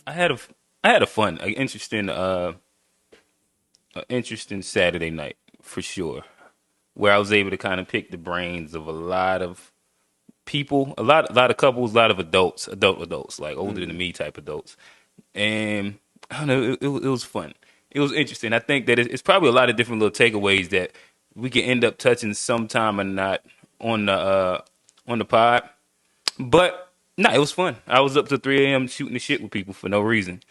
I had a I had a fun, interesting Saturday night for sure, where I was able to kind of pick the brains of a lot of people, a lot of couples, a lot of adults, like older than me type adults, and I don't know, it was fun. It was interesting. I think that it's probably a lot of different little takeaways that we can end up touching sometime or not on the pod. But no, it was fun. I was up to 3 a.m. shooting the shit with people for no reason.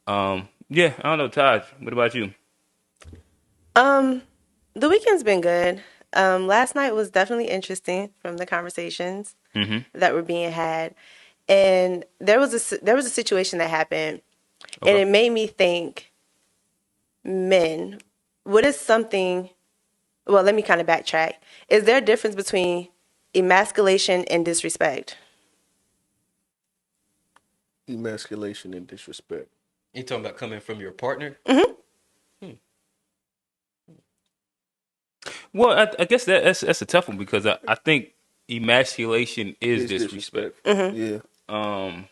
Yeah, I don't know, Taj. What about you? Um, the weekend's been good. Last night was definitely interesting from the conversations Hmm. that were being had, and there was a situation that happened, and Okay. it made me think, men, what is something? Well, let me kind of backtrack. Is there a difference between emasculation and disrespect? Emasculation and disrespect. You talking about coming from your partner? Well, I guess that's a tough one because I think emasculation is It's disrespect. disrespectful. Yeah. Um,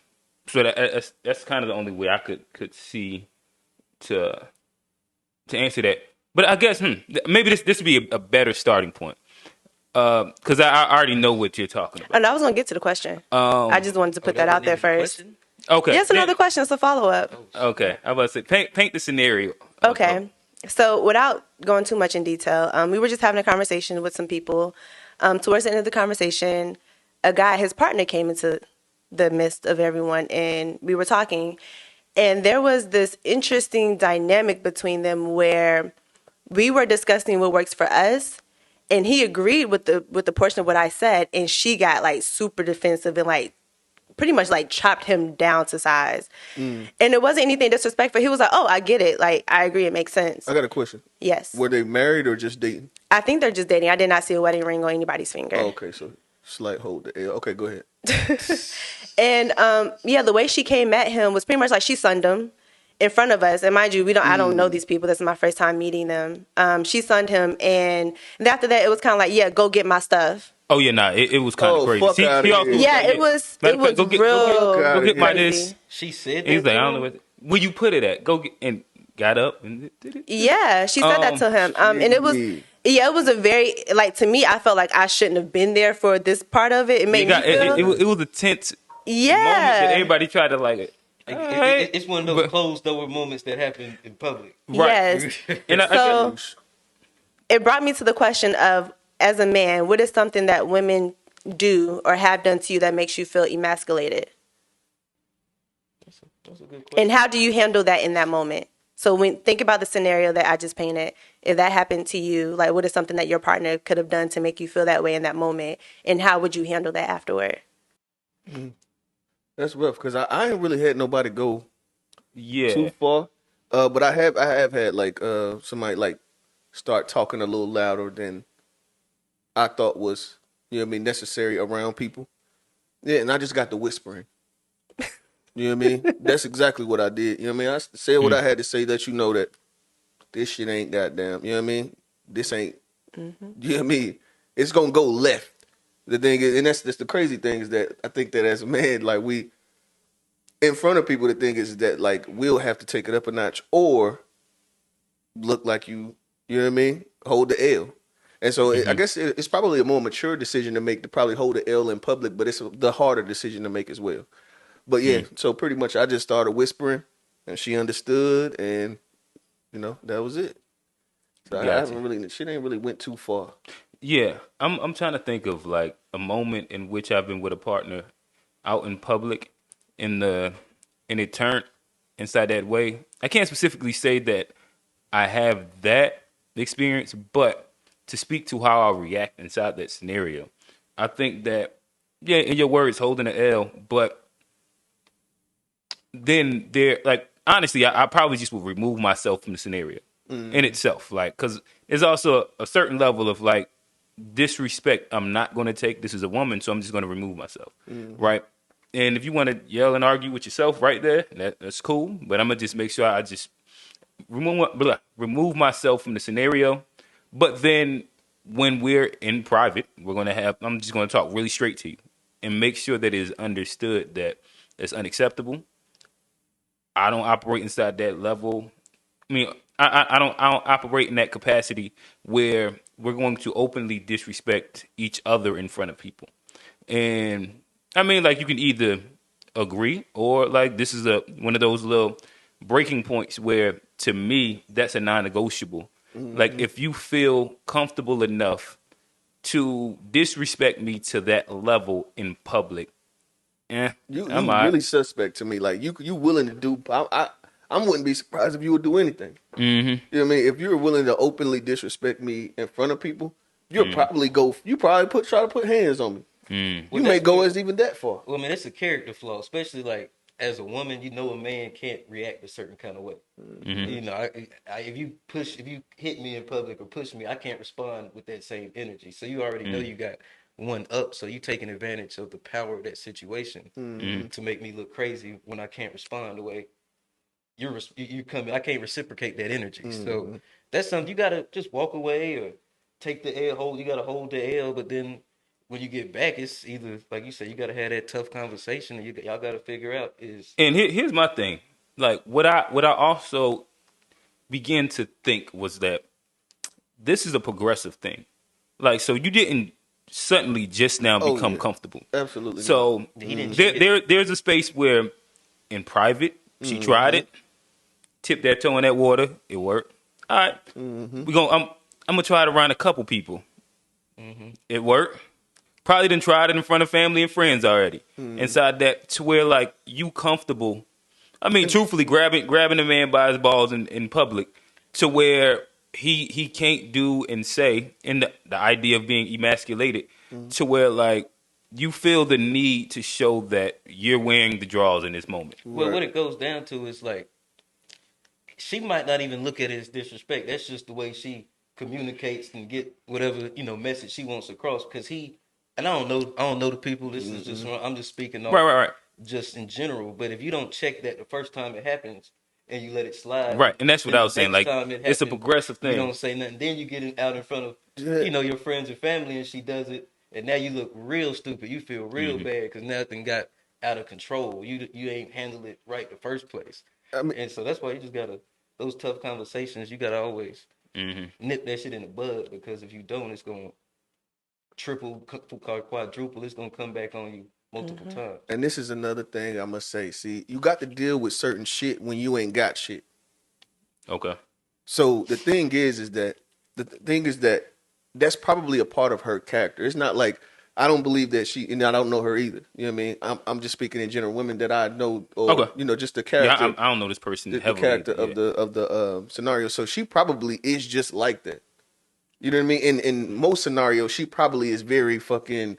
so that's kind of the only way I could see to answer that. But I guess maybe this would be a better starting point because I already know what you're talking And about. I was gonna get to the question. I Um, just wanted to Oh, put that that out wasn't there even the first. question. okay, Yes, another question. It's a follow up. Oh, okay. I was about to say paint the scenario. Okay. So without going too much in detail, we were just having a conversation with some people. Towards the end of the conversation, a guy, his partner came into the midst of everyone and we were talking. And there was this interesting dynamic between them where we were discussing what works for us. And he agreed with the portion of what I said, and she got like super defensive and like pretty much like chopped him down to size. Mm. And it wasn't anything disrespectful. He was like, "Oh, I get it. Like, I agree. It makes I sense." got a question. Yes. Were they married or just dating? I think they're just dating. I did not see a wedding ring on anybody's Oh, finger. okay, so slight hold the L. Okay, go ahead. And yeah, the way she came at him was pretty much like she sunned him in front of us. And mind you, I don't know these people. This is my first time meeting them. She sunned him, and after that, it was kind of like, "Yeah, go get my stuff." Oh yeah, nah, it was kind of Oh, crazy. fuck outta She also here. was Yeah, like, it was matter it of fact, was real Fuck go get my outta this. she said And he's that. like, I don't to know him? where you put it at. Go get and got up and did it. Yeah, she said that to him. And it was, Shit. yeah, it was a very, like, to me, I felt like I shouldn't have been there for this part of it. It made me feel, It was a tense moment that yeah, everybody tried to like. Like, Alright. it's one of those But- closed door moments that happen in public. Right. yes. And I So guess, it brought me to the question of, as a man, what is something that women do or have done to you that makes you feel emasculated? That's a good question. And how do you handle that in that moment? So when think about the scenario that I just painted, if that happened to you, like what is something that your partner could have done to make you feel that way in that moment, and how would you handle that afterward? That's rough because I ain't really had nobody go yeah. too far. But I have had like somebody like start talking a little louder than I thought was, you know what I mean, necessary around people. Yeah, and I just got the whispering. You know what I mean? That's exactly what I did. You know what I mean? I said what I had to say, that you know that this shit ain't goddamn. You know what I mean? This ain't. You know what I mean? It's gonna go left. The thing is, and that's the crazy thing is that I think that as a man, like we in front of people, the thing is that like we'll have to take it up a notch or look like you know what I mean? Hold the L. And so I guess it's probably a more mature decision to make to probably hold the L in public, but it's the harder decision to make as well. But yeah, so pretty much I just started whispering and she understood and that was it. So I Gotcha. haven't really shit ain't really went too far. Yeah, I'm trying to think of like a moment in which I've been with a partner out in public and it turned inside that way. I can't specifically say that I have that experience, but to speak to how I'll react inside that scenario, I think that yeah, in your words, holding an L, but then there like honestly, I probably just would remove myself from the scenario in itself, like because there's also a certain level of like disrespect I'm not going to take. This is a woman, so I'm just going to remove myself, right? And if you want to yell and argue with yourself right there, that's cool. But I'm gonna just make sure I just remove myself from the scenario. But then when we're in private, I'm just going to talk really straight to you and make sure that it is understood that it's unacceptable. I don't operate inside that level. I mean, I don't operate in that capacity where we're going to openly disrespect each other in front of people. And I mean, like, you can either agree or like this is a one of those little breaking points where to me that's a non-negotiable. Like, if you feel comfortable enough to disrespect me to that level in public, You I'm you all right. really suspect to me. Like you willing to do. I wouldn't be surprised if you would do anything. Mm-hmm. You know what I mean? If you're willing to openly disrespect me in front of people, you'll probably go. You probably try to put hands on me. Well, You may that's go what- as even that far. Well, I mean, it's a character flaw, especially like as a woman. You know, a man can't react a certain kind of way. You know, if you hit me in public or push me, I can't respond with that same energy. So you already know you got one up. So you taking advantage of the power of that situation to make me look crazy when I can't respond the way you come. I can't reciprocate that energy. So that's something you gotta just walk away or take the L. Hold. You gotta hold the L, but then when you get back, it's either like you said, you gotta have that tough conversation, and y'all gotta figure out is And here's my thing. Like, what I also began to think was that this is a progressive thing. Like, so you didn't suddenly just now Oh, become yeah. comfortable. Absolutely. So he didn't. there's a space where in private she tried it, tipped that toe in that water, it worked. All right, I'm gonna try it around a couple people. It worked. Probably done tried it in front of family and friends already. Inside that to where like you comfortable. I mean, truthfully, grabbing a man by his balls in public, to where he can't do and say, in the idea of being emasculated, to where like you feel the need to show that you're wearing the drawers in this moment. Well, what it goes down to is like she might not even look at it as disrespect. That's just the way she communicates and get whatever message she wants across. Because and I don't know the people. This is just I'm just speaking off Right. just in general. But if you don't check that the first time it happens and you let it slide, Right, and that's what then I the was saying. next Like, time it it's a happens, progressive you thing. don't say nothing. Then you get it out in front of Yeah. your friends and family, and she does it, and now you look real stupid. You feel real bad because nothing got out of control. You ain't handled it right the first place. I mean, And so that's why you just gotta those tough conversations. You gotta always Mm-hmm. nip that shit in the bud, because if you don't, it's gonna triple, quadruple. It's gonna come back on you multiple times. and this is another thing I must say. See, you got to deal with certain shit when you ain't got shit. Okay. So the thing is that that's probably a part of her character. It's not like I don't believe that and I don't know her either. You know what I mean? I'm just speaking in general. Women that I know, or Okay. just the Yeah, character, I don't know this person the heavily. character yeah. of the scenario. So she probably is just like that. You know what I mean? In most scenarios, she probably is very fucking.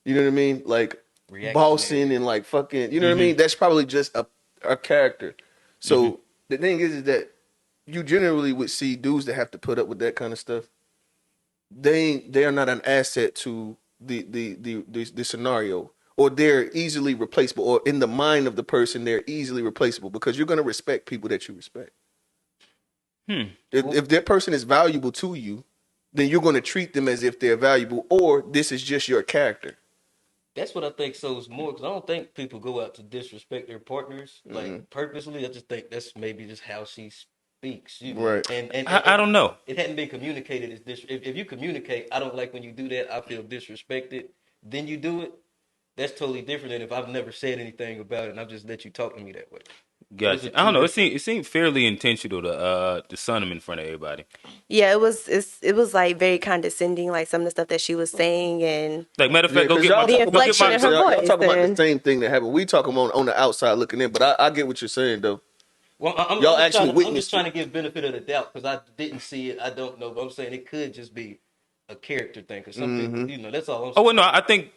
You know what I mean? Like Reactionary. bossing and like fucking. You know what I mean? That's probably just a character. So the thing is that you generally would see dudes that have to put up with that kind of stuff. They are not an asset to the scenario, or they're easily replaceable, or in the mind of the person they're easily replaceable, because you're going to respect people that you respect. If that person is valuable to you, then you're going to treat them as if they're valuable, or this is just your character. That's what I think. So it's more because I don't think people go out to disrespect their partners like purposely. I just think that's maybe just how she speaks. Right. And I don't know. It hadn't been communicated as this. If you communicate, I don't like when you do that. I feel disrespected. Then you do it. That's totally different than if I've never said anything about it and I've just let you talk to me that way. Those Gotcha. are I don't two know. It seemed fairly intentional to sun him in front of everybody. Yeah, it was like very condescending, like some of the stuff that she was saying, and Like, matter of fact, go 'cause get my y'all The talk about- inflection in her y'all voice, talk about the then. same thing that happened. We talking on the outside looking in, but I get what you're saying though. Well, Y'all I'm actually I'm witnessed just trying it. to give benefit of the doubt because I didn't see it. I don't know, but I'm saying it could just be a character thing. Because some people, that's all I'm saying. Oh well, no, I think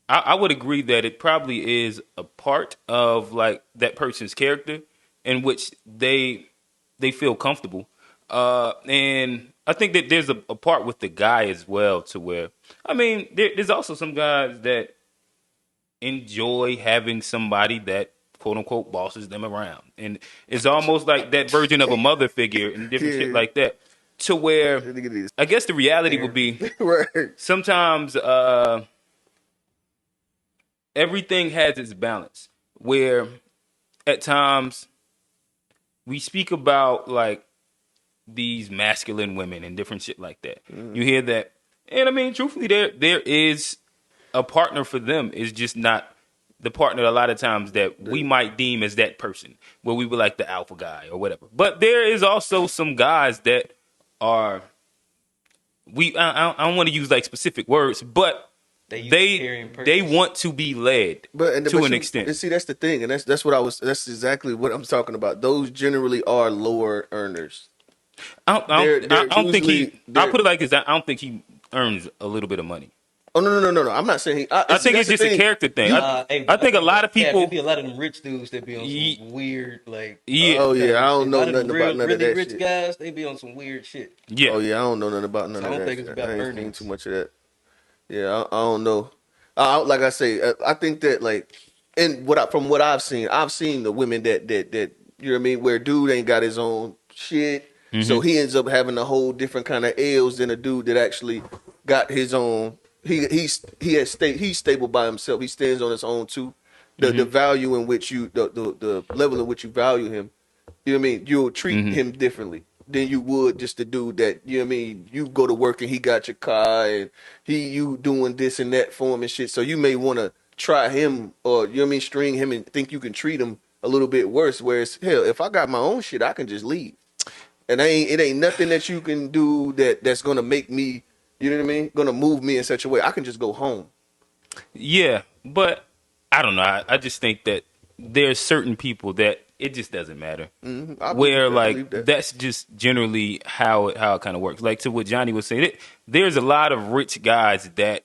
I would agree that it probably is a part of like that person's character in which they feel comfortable, and I think that there's a part with the guy as well, to where I mean, there's also some guys that enjoy having somebody that quote unquote bosses them around, and it's almost like that version of a mother figure and different shit Yeah. like that, to where I guess the reality would be Right. sometimes everything has its balance, where at times we speak about like these masculine women and different shit like that. You hear that, and I mean, truthfully, there is a partner for them. Is just not the partner a lot of times that we might deem as that person, where we were like the alpha guy or whatever. But there is also some guys that are I don't want to use like specific words, but they want to be led to an extent. And see, that's the thing, and that's what that's exactly what I'm talking about. Those generally are lower earners. I don't think he. I'll put it like this: I don't think he earns a little bit of money. Oh no! I'm not saying. I think it's just a character thing. I think a lot of people. There be a lot of them rich dudes that be on some weird like. Yeah. Oh yeah, I don't know nothing about none of that really rich shit. guys, they be on some weird shit. Yeah. Oh yeah, I don't know nothing about none of that. I don't think it's about I ain't earnings. seen too much of that. Yeah, I don't know. Like I say, I think that like, and from what I've seen the women that you know what I mean, where dude ain't got his own shit, so he ends up having a whole different kind of L's than a dude that actually got his own. He's stable by himself. He stands on his own too. The value in which the level in which you value him, you know what I mean. You'll treat him differently than you would just the dude that, you know what I mean. You go to work and he got your car and you doing this and that for him and shit. So you may want to try him, or you know what I mean, string him and think you can treat him a little bit worse. Whereas hell, if I got my own shit, I can just leave, and it ain't nothing that you can do that's gonna make me. You know what I mean? Gonna move me in such a way I can just go home. Yeah, but I don't know. I just think that there's certain people that it just doesn't matter. Where like that's just generally how it kind of works. Like to what Johnny was saying, there's a lot of rich guys that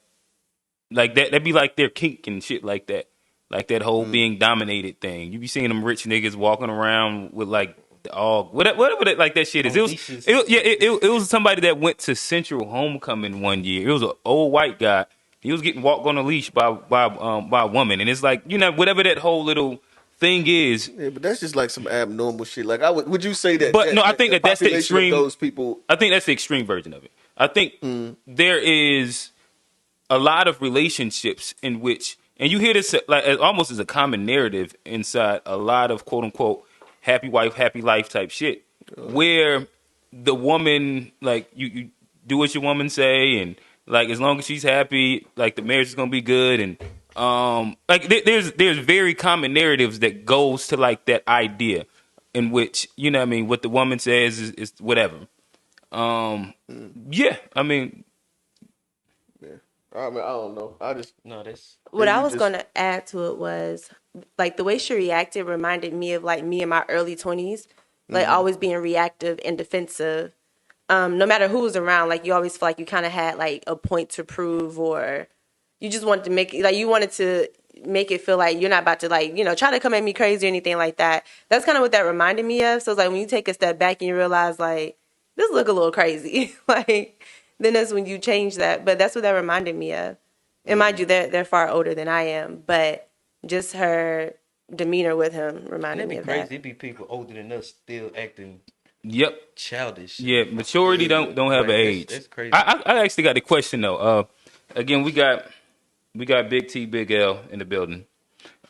like that be like their kink and shit like that. Like that whole being dominated thing. You be seeing them rich niggas walking around with like all whatever that, like that shit is. It was somebody that went to Central Homecoming one year. It was an old white guy. He was getting walked on a leash by a woman, and it's like, you know, whatever that whole little thing is. Yeah, but that's just like some abnormal shit. Like would you say that? But no, I think that's the extreme. Those people. I think that's the extreme version of it. I think there is a lot of relationships in which, and you hear this like almost as a common narrative inside a lot of quote unquote happy wife, happy life type shit, where the woman, like, you do what your woman say, and like as long as she's happy, like the marriage is gonna be good, and like there's very common narratives that goes to like that idea, in which, you know what I mean, what the woman says is whatever. Yeah, I mean. I don't know. What I was going to add to it was, like, the way she reacted reminded me of, like, me in my early 20s, like, always being reactive and defensive. No matter who was around, like, you always feel like you kind of had, like, a point to prove, or you just wanted to make it, like, you wanted to make it feel like you're not about to, like, you know, try to come at me crazy or anything like that. That's kind of what that reminded me of. So it's like when you take a step back and you realize, like, this look a little crazy. Like, then that's when you change that. But that's what that reminded me of. And mind you, they're far older than I am, but just her demeanor with him reminded me of crazy. that. It'd be people older than us still acting childish. Yeah, maturity don't have an age. That's crazy. I actually got a question though. Again, we got Big T, Big L in the building.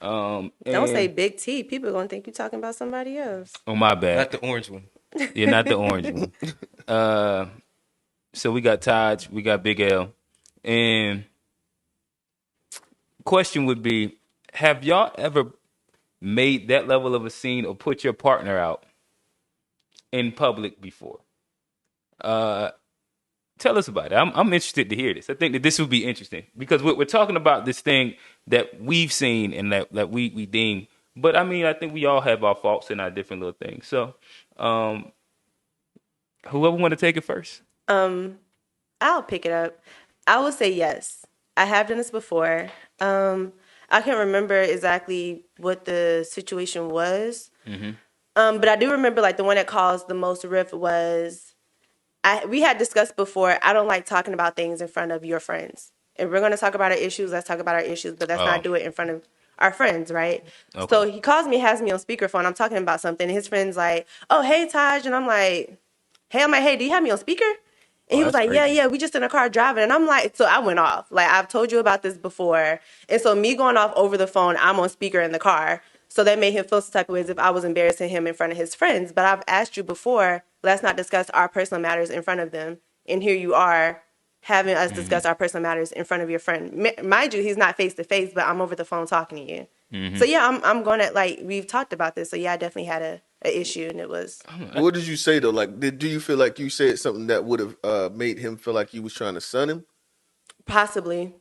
Don't say Big T. People are gonna think you're talking about somebody else. Oh, my bad. Not the orange one. Yeah, not the orange one. So we got Taj, we got Big L, and question would be: have y'all ever made that level of a scene or put your partner out in public before? Tell us about it. I'm interested to hear this. I think that this would be interesting because we're talking about this thing that we've seen and that we deem. But I mean, I think we all have our faults and our different little things. So, whoever want to take it first? I'll pick it up. I will say yes. I have done this before. I can't remember exactly what the situation was. But I do remember, like, the one that caused the most rift was, we had discussed before, I don't like talking about things in front of your friends. If we're going to talk about our issues, let's talk about our issues, but let's not do it in front of our friends, right? Okay. So he calls me, has me on speakerphone. I'm talking about something, and his friend's like, oh, hey, Taj. And I'm like, hey, do you have me on speaker? And he was like, crazy. Yeah, we just in a car driving. And I'm like, so I went off. Like, I've told you about this before. And so me going off over the phone, I'm on speaker in the car. So that made him feel some type of way as if I was embarrassing him in front of his friends. But I've asked you before, let's not discuss our personal matters in front of them. And here you are having us discuss our personal matters in front of your friend. Mind you, he's not face to face, but I'm over the phone talking to you. So yeah, I'm going to, like, we've talked about this. So yeah, I definitely had a issue, and it was What did you say though? Like, do you feel like you said something that would have made him feel like you was trying to sun him? possibly.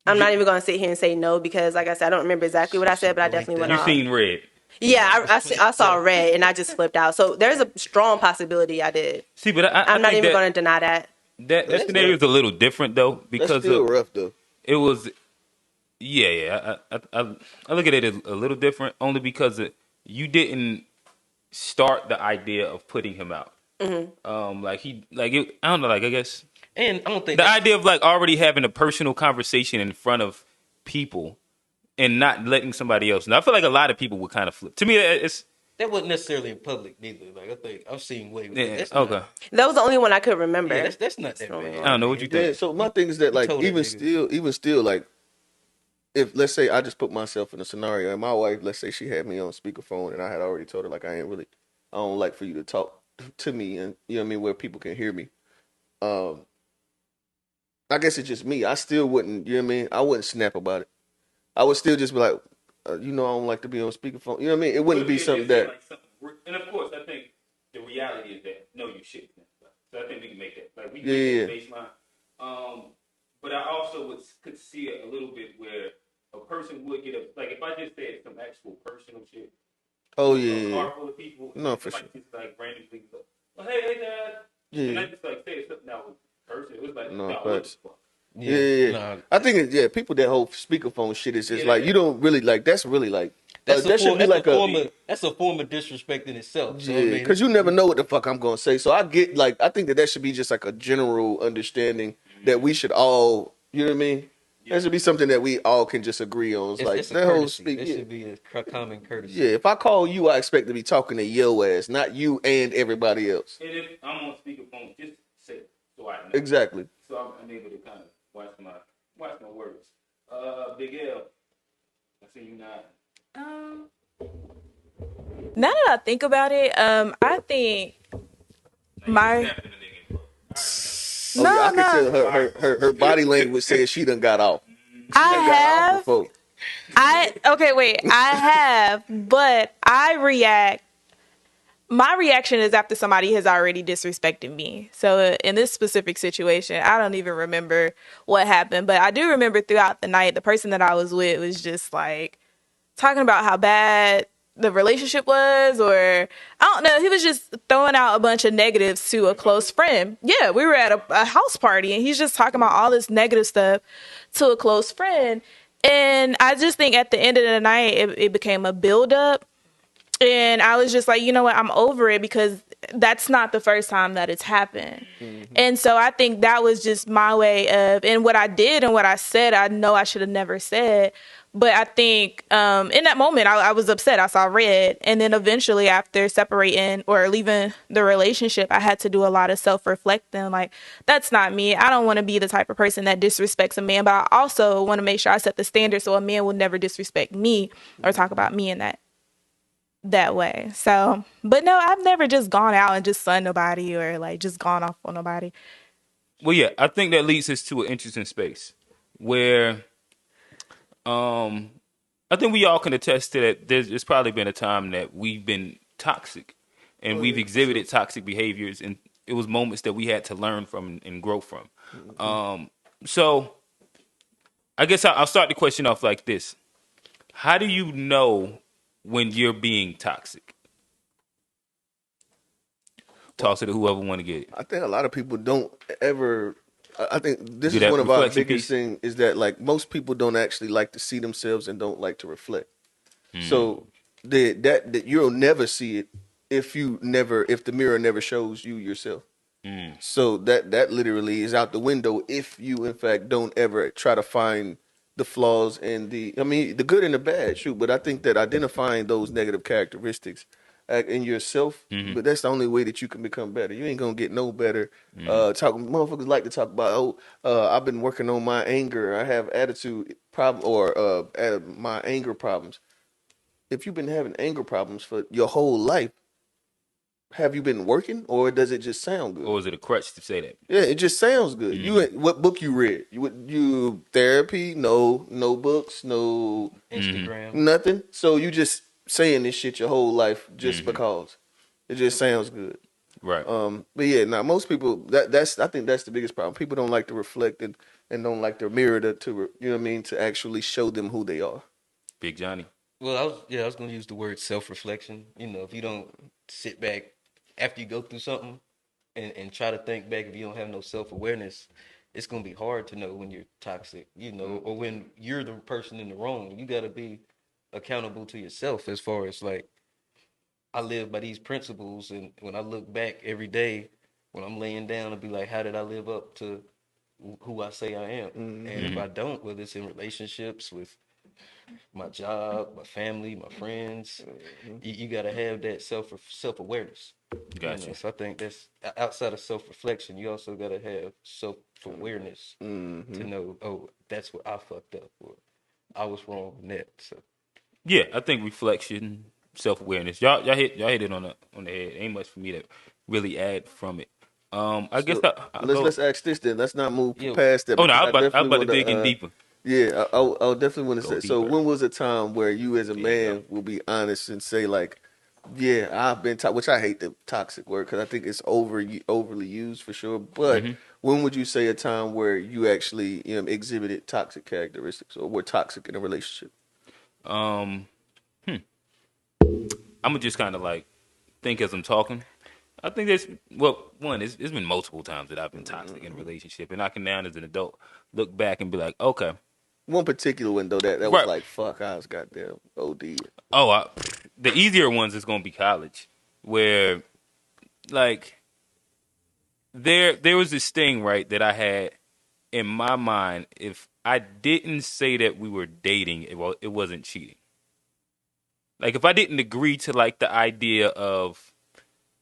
I'm not even going to sit here and say no because, like I said, I don't remember exactly what I said, but I definitely went You off. seen red. Yeah, I saw red and I just flipped out. So there's a strong possibility I did. See, but I'm not think even that- going to deny that. That scenario is a little different though That's because still of, rough though. it was. Yeah. I look at it as a little different only because you didn't start the idea of putting him out. Like I don't know. Like I guess And I don't think the idea of like already having a personal conversation in front of people and not letting somebody else know. I feel like a lot of people would kind of flip. To me, it's that wasn't necessarily in public neither. Like I think I've seen way. yeah, That's okay. Not, That was the only one I could remember. yeah, that's not that only bad. I don't know what you Yeah. think. So my thing is that like told that even nigga. still like if let's say I just put myself in a scenario and my wife, let's say she had me on speakerphone and I had already told her like I don't like for you to talk to me and you know what I mean where people can hear me. I guess it's just me. I still wouldn't, you know what I mean? I wouldn't snap about it. I would still just be like, I don't like to be on speakerphone. You know what I mean? It wouldn't be something that. And of course, I think the reality is that no, you shouldn't. So I think we can make that. Like we can Yeah. make that baseline. But I also could see it a little bit where a person would get like if I just said some actual personal shit. Oh A yeah. car full of people. No, for somebody sure. just like randomly go, well, hey, Dad. And Yeah. I just like said something that was personal. It was like, No, nah, what the facts. fuck? Yeah. Nah, I think people that whole speakerphone shit is just Yeah. like you don't really like. That's really like that's that should be like that's a form of disrespect in itself. So, I yeah, mean, because you never know what the fuck I'm gonna say. So I get like I think that should be just like a general understanding that we should all, you know what I mean? That should be something that we all can just agree on. It's like it's a that whole courtesy. speak. That Yeah. should be a common courtesy. Yeah, if I call you, I expect to be talking to your ass, not you and everybody else. And if I'm on speakerphone, just say it so I know. Exactly. So I'm able to kind of watch my words. Big L, I see you now. Now that I think about it, I think my Oh, yeah, I can tell her body language says she done got off. I Got off have before. I have, but my reaction is after somebody has already disrespected me. So in this specific situation, I don't even remember what happened, but I do remember throughout the night, the person that I was with was just like talking about how bad the relationship was, or I don't know. He was just throwing out a bunch of negatives to a close friend. Yeah, we were at a house party and he's just talking about all this negative stuff to a close friend. And I just think at the end of the night, it became a buildup. And I was just like, you know what, I'm over it because that's not the first time that it's happened. Mm-hmm. And so I think that was just my way of, and what I did and what I said, I know I should have never said. But I think in that moment, I was upset. I saw red. And then eventually after separating or leaving the relationship, I had to do a lot of self-reflecting. Like, that's not me. I don't want to be the type of person that disrespects a man. But I also want to make sure I set the standard so a man will never disrespect me or talk about me in that way. So, but no, I've never just gone out and just sunned nobody or like just gone off on nobody. Well, yeah, I think that leads us to an interesting space where I think we all can attest to that. There's probably been a time that we've been toxic and we've exhibited toxic behaviors, and it was moments that we had to learn from and grow from. Mm-hmm. So I guess I'll start the question off like this. How do you know when you're being toxic? Toss it to whoever want to get it. I think a lot of people don't ever. I think this Do is that one of our reflection biggest piece? things is that like most people don't actually like to see themselves and don't like to reflect. So that you'll never see it if the mirror never shows you yourself. So that literally is out the window if you in fact don't ever try to find the flaws and the good and the bad, but I think that identifying those negative characteristics in yourself, but that's the only way that you can become better. You ain't gonna get no better. Motherfuckers like to talk about, I've been working on my anger. I have attitude problem or my anger problems. if you've been having anger problems for your whole life, have you been working, or does it just sound good? Or is it a crutch to say that? Yeah, it just sounds good. What book you read? You therapy? No books, no Instagram. nothing. So you just saying this shit your whole life just because it just sounds good. Right. But yeah, now most people that's I think that's the biggest problem. People don't like to reflect and don't like their mirror to you know what I mean, to actually show them who they are. Big Johnny. Well, I was going to use the word self-reflection. You know, if you don't sit back after you go through something and try to think back, if you don't have no self-awareness, it's going to be hard to know when you're toxic, you know, or when you're the person in the wrong. You got to be accountable to yourself as far as like, I live by these principles. And when I look back every day, when I'm laying down, I'll be like, how did I live up to who I say I am? And if I don't, whether it's in relationships with my job, my family, my friends. You got to have that self awareness. Gotcha. So I think that's outside of self reflection. You also got to have self awareness to know, oh, that's what I fucked up, or I was wrong in that. So Yeah, I think reflection, self awareness. Y'all hit it on the head. Ain't much for me to really add from it. I guess Let's ask this then. Let's not move Yeah. past that. Oh no, I was definitely about to wanna, dig in deeper. Yeah, I definitely want to Go say. So, deeper. when was a time where you, as a man, will be honest and say, like, "Yeah, I've been," which I hate the toxic word because I think it's overly used for sure. But when would you say a time where you actually, exhibited toxic characteristics or were toxic in a relationship? I'm gonna just kind of like think as I'm talking. I think it's been multiple times that I've been toxic in a relationship, and I can now as an adult look back and be like, okay, One particular one though that was Right. like, "Fuck, I was goddamn OD." the easier ones is gonna be college, where like there was this thing right that I had in my mind. If I didn't say that we were dating, it wasn't cheating. Like if I didn't agree to like the idea of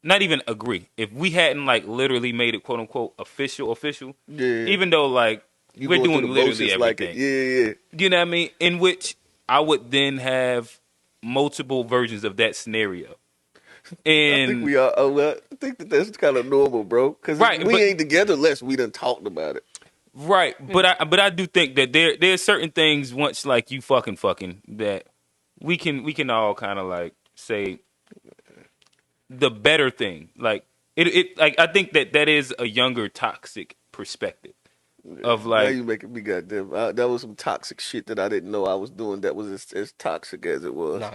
not even agree, if we hadn't like literally made it quote unquote official, Yeah, even though like you we're going through doing the literally motions like everything. it. Yeah. You know what I mean? In which I would then have multiple versions of that scenario. I think And we are. Well, I think that's kind of normal, bro. Because Right, we but- ain't together unless we done talked about it. right, but I do think that there's certain things once like you fucking that we can all kind of like say the better thing. Like it like I think that is a younger toxic perspective of Now like you making me goddamn. That was some toxic shit that I didn't know I was doing. That was as toxic as it was. nah.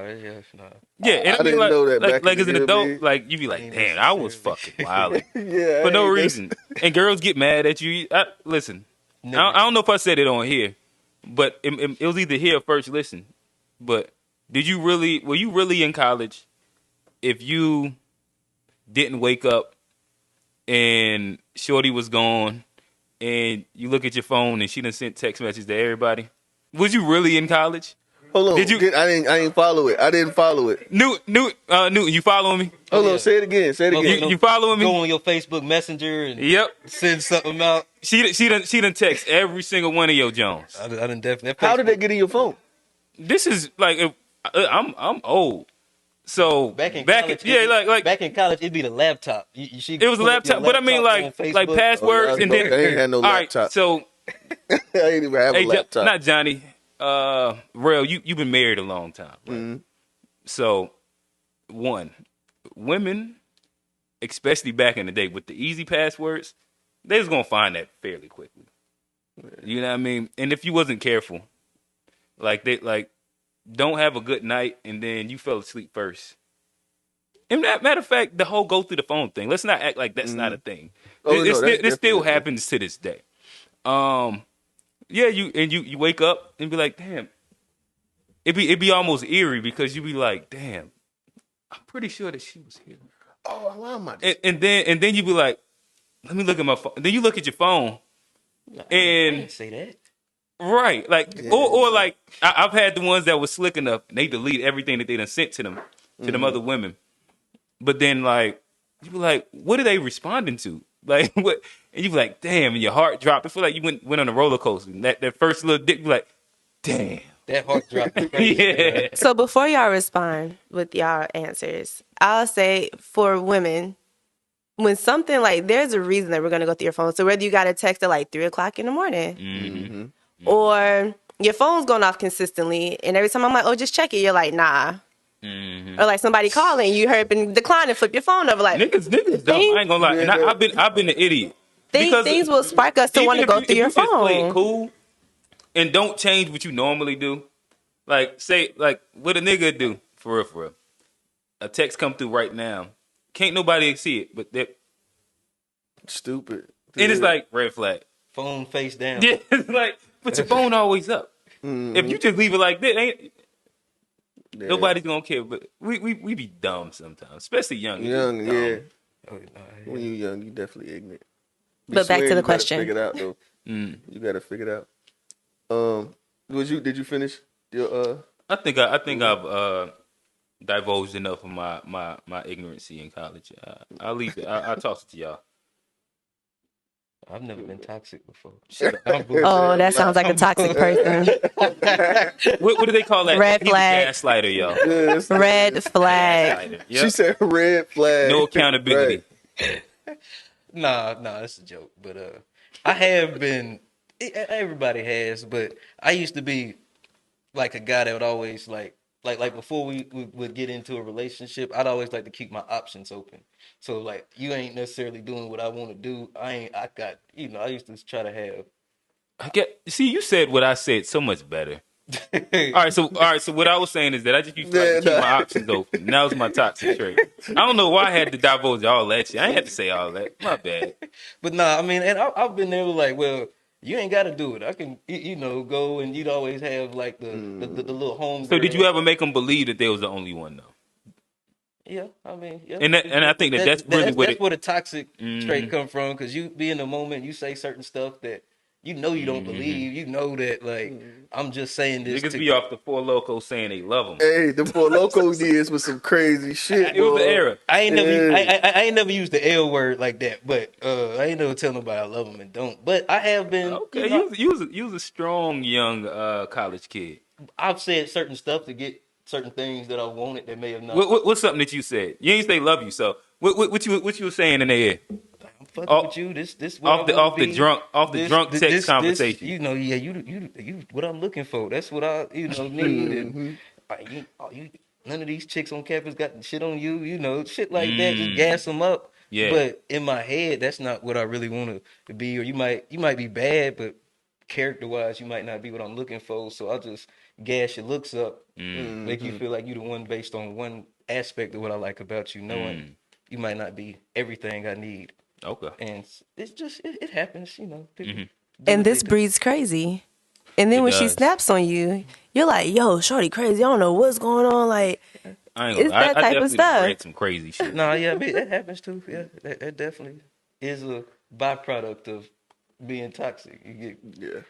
yeah, and I I mean didn't like know that back like in as the an day, adult, man. like you be like, Ain't damn, I was necessarily. fucking wild Yeah, for no hey, reason. And girls get mad at you. Listen, Never. I don't know if I said it on here, but it was either here or first listen. But were you really in college if you didn't wake up and Shorty was gone and you look at your phone and she done sent text messages to everybody? Was you really in college? Hold on. Did you- I didn't follow it. I didn't follow it. Newton, you following me? Hold yeah. on. Say it again. Say it Well, again. You following me? Go on your Facebook Messenger and Yep. send something out. She done text every single one of your Jones. I done definitely. How did that get in your phone? This is like I'm old. So Back in college, like back in college, it'd be the laptop. it was a laptop, but I mean like passwords and then I ain't had no all right, laptop. so I ain't even have a hey, laptop. not Johnny, Rail, you've been married a long time, right? Mm-hmm. So women, especially back in the day with the easy passwords, they was gonna find that fairly quickly. You know what I mean? And if you wasn't careful, don't have a good night and then you fell asleep first. And matter of fact, the whole go through the phone thing. Let's not act like that's not a thing. Oh, no, This that's still definitely a happens to this day. Yeah, you wake up and be like, damn. It'd be almost eerie because you be like, damn, I'm pretty sure that she was here. Oh, why am I? And then you be like, let me look at my phone. Then you look at your phone I and didn't say that. right, like or like I've had the ones that was slick enough and they delete everything that they done sent to them other women. But then like you be like, what are they responding to? Like what? And you be like, damn, and your heart dropped. I feel like you went on a roller coaster. And that first little dip, you be like, damn. That heart drop is crazy. Yeah. So before y'all respond with y'all answers, I'll say for women, when something like there's a reason that we're gonna go through your phone. So whether you got a text at like 3:00 in the morning, Mm-hmm. or your phone's going off consistently, and every time I'm like, oh, just check it, you're like, nah. Or like somebody calling, you hurry up and decline and flip your phone over. Like Niggas dumb. I ain't gonna lie. And Yeah, I've been an idiot. things will spark us to even want to if go you, through if your you just play it phone. cool and don't change what you normally do, like say like what a nigga do for real, for real. A text come through right now, can't nobody see it, but that Stupid. and it's like red flag. Phone face down. Yeah, it's like but your phone always up. If you just leave it like that, ain't Yeah. nobody's gonna care. But we be dumb sometimes, especially young. Young, Dumb. yeah. Oh, no, When you young, you definitely ignorant. But back to Swear the you question. gotta figure it out though. You gotta figure it out. Did you finish your I think I've divulged enough of my ignorancy in college. I'll leave it. I'll toss it to y'all. I've never been toxic before. Oh, that sounds like a toxic person. What do they call that? Red He's flag. a gaslighter, y'all. Yes. Red flag. Gaslighter. She Yep. said red flag. No accountability. Right. Nah, that's a joke. But I have been. Everybody has, but I used to be like a guy that would always like before we would get into a relationship, I'd always like to keep my options open. So like you ain't necessarily doing what I want to do. I got I used to try to have. See, you said what I said so much better. All right. So what I was saying is that I just used to like to keep my options open. And that was my toxic trait. I don't know why I had to divulge all that shit. I ain't had to say all that. My bad. But nah, I mean, and I've been there like, well, you ain't got to do it. I can, go and you'd always have like the little home. So did you ever make them believe that they was the only one though? Yeah, I mean, yeah. And I think that's really what that's where the toxic trait come from, because you be in the moment, you say certain stuff that you don't believe. You know that like I'm just saying this. Niggas be off the Four Locos saying they love them. Hey, the Four Locos years was some crazy shit. It was boy. the era. I ain't never, Yeah. I ain't never used the L word like that, but I ain't never tell nobody I love them and don't. But I have been. Okay, you was a strong young college kid. I've said certain stuff to get certain things that I wanted that may have not. What's something that you said? You ain't say love you. So what you were saying in the air? I'm fucking off- with you. This off the- what I wanna off the be. drunk- off the drunk text conversation. Yeah, you what I'm looking for. That's what I need. And none of these chicks on campus got shit on you. Shit like that. Just gas them up. Yeah. But in my head, that's not what I really want to be. Or you might be bad, but character wise, you might not be what I'm looking for. So I'll just gas your looks up, make you feel like you the one based on one aspect of what I like about you, knowing you might not be everything I need. Okay. And it's just it happens, people do And what this they do. breeds crazy. And then It when she does. snaps on you, you're like, yo, shorty crazy. I don't know what's going on. Like, I ain't gonna. It's lie. that I type of definitely stuff. read some crazy shit. No, yeah, I mean, that happens too. Yeah, that definitely is a byproduct of being toxic. You get Yeah.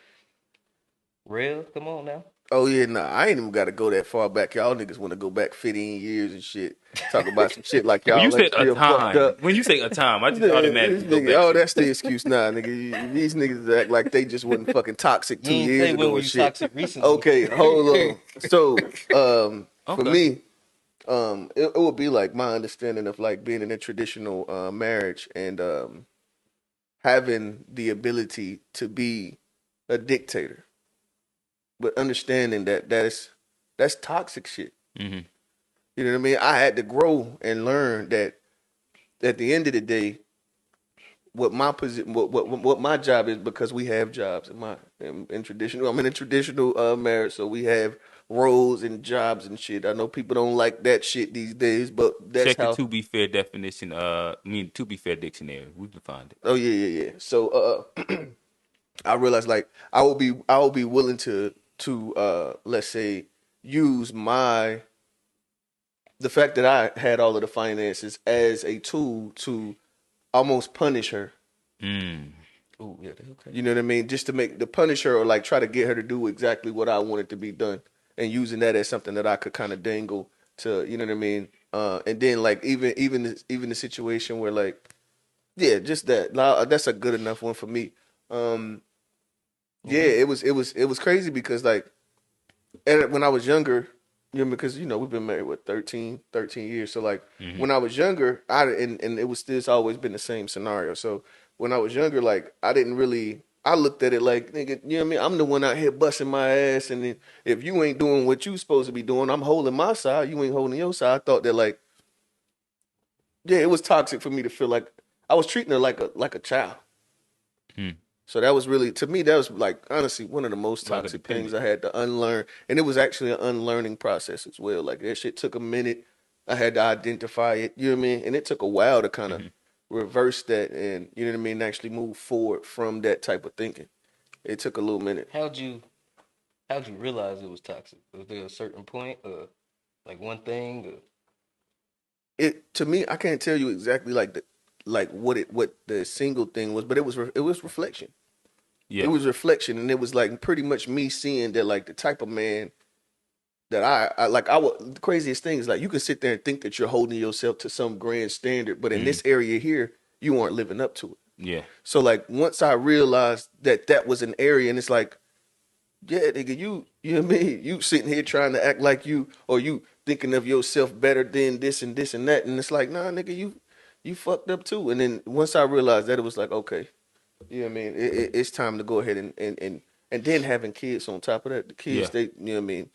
real. Come on now. Oh yeah, nah. I ain't even got to go that far back. Y'all niggas want to go back 15 years and shit. Talk about some shit like y'all. When you like said a still fucked time, up. when you say a time, I just This automatically go nigga, back. oh, that's the excuse now, nigga. These niggas act like they just wasn't fucking toxic 2 You ain't years say when ago were and you shit. toxic recently. Okay, hold on. So, for Okay. me, it would be like my understanding of like being in a traditional marriage and having the ability to be a dictator, but understanding that that's toxic shit. Mhm. You know what I mean? I had to grow and learn that at the end of the day, what my position, what my job is, because we have jobs in traditional. I'm in a traditional marriage, so we have roles and jobs and shit. I know people don't like that shit these days, but that's Check how. the to be fair definition. To be fair dictionary. We can find it. Oh yeah. So I realized like I will be willing to let's say use the fact that I had all of the finances as a tool to almost punish her. Ooh, yeah, okay. You know what I mean? Just to punish her or like try to get her to do exactly what I wanted to be done, and using that as something that I could kind of dangle to, you know what I mean? And then like even the situation where like, yeah, just that. Now, that's a good enough one for me. Yeah, it was crazy because like and when I was younger, because we've been married 13 years. So like when I was younger, and it was still it's always been the same scenario. So when I was younger, like I didn't really. I looked at it like, nigga, you know what I mean? I'm the one out here busting my ass, and then if you ain't doing what you supposed to be doing, I'm holding my side. You ain't holding your side. I thought that like, yeah, it was toxic for me to feel like I was treating her like a child. So that was really, to me, that was like honestly one of the most Like a toxic dependent. things I had to unlearn, and it was actually an unlearning process as well. Like that shit took a minute. I had to identify it. You know what I mean? And it took a while to kind of reverse that, and you know what I mean, actually move forward from that type of thinking. It took a little minute. How'd you realize it was toxic? Was there a certain point, like one thing? Or... It to me, I can't tell you exactly like what the single thing was, but it was reflection. Yeah. It was reflection, and it was like pretty much me seeing that like the type of man that I like. The craziest thing is like you can sit there and think that you're holding yourself to some grand standard, but in this area here, you aren't living up to it. Yeah. So like once I realized that was an area, and it's like, yeah, nigga, you know what I mean? You sitting here trying to act like you, or you thinking of yourself better than this and this and that, and it's like, nah, nigga, you fucked up too. And then once I realized that, it was like, okay, you know what I mean? It's time to go ahead and then having kids on top of that, the kids, Yeah. they, you know what I mean?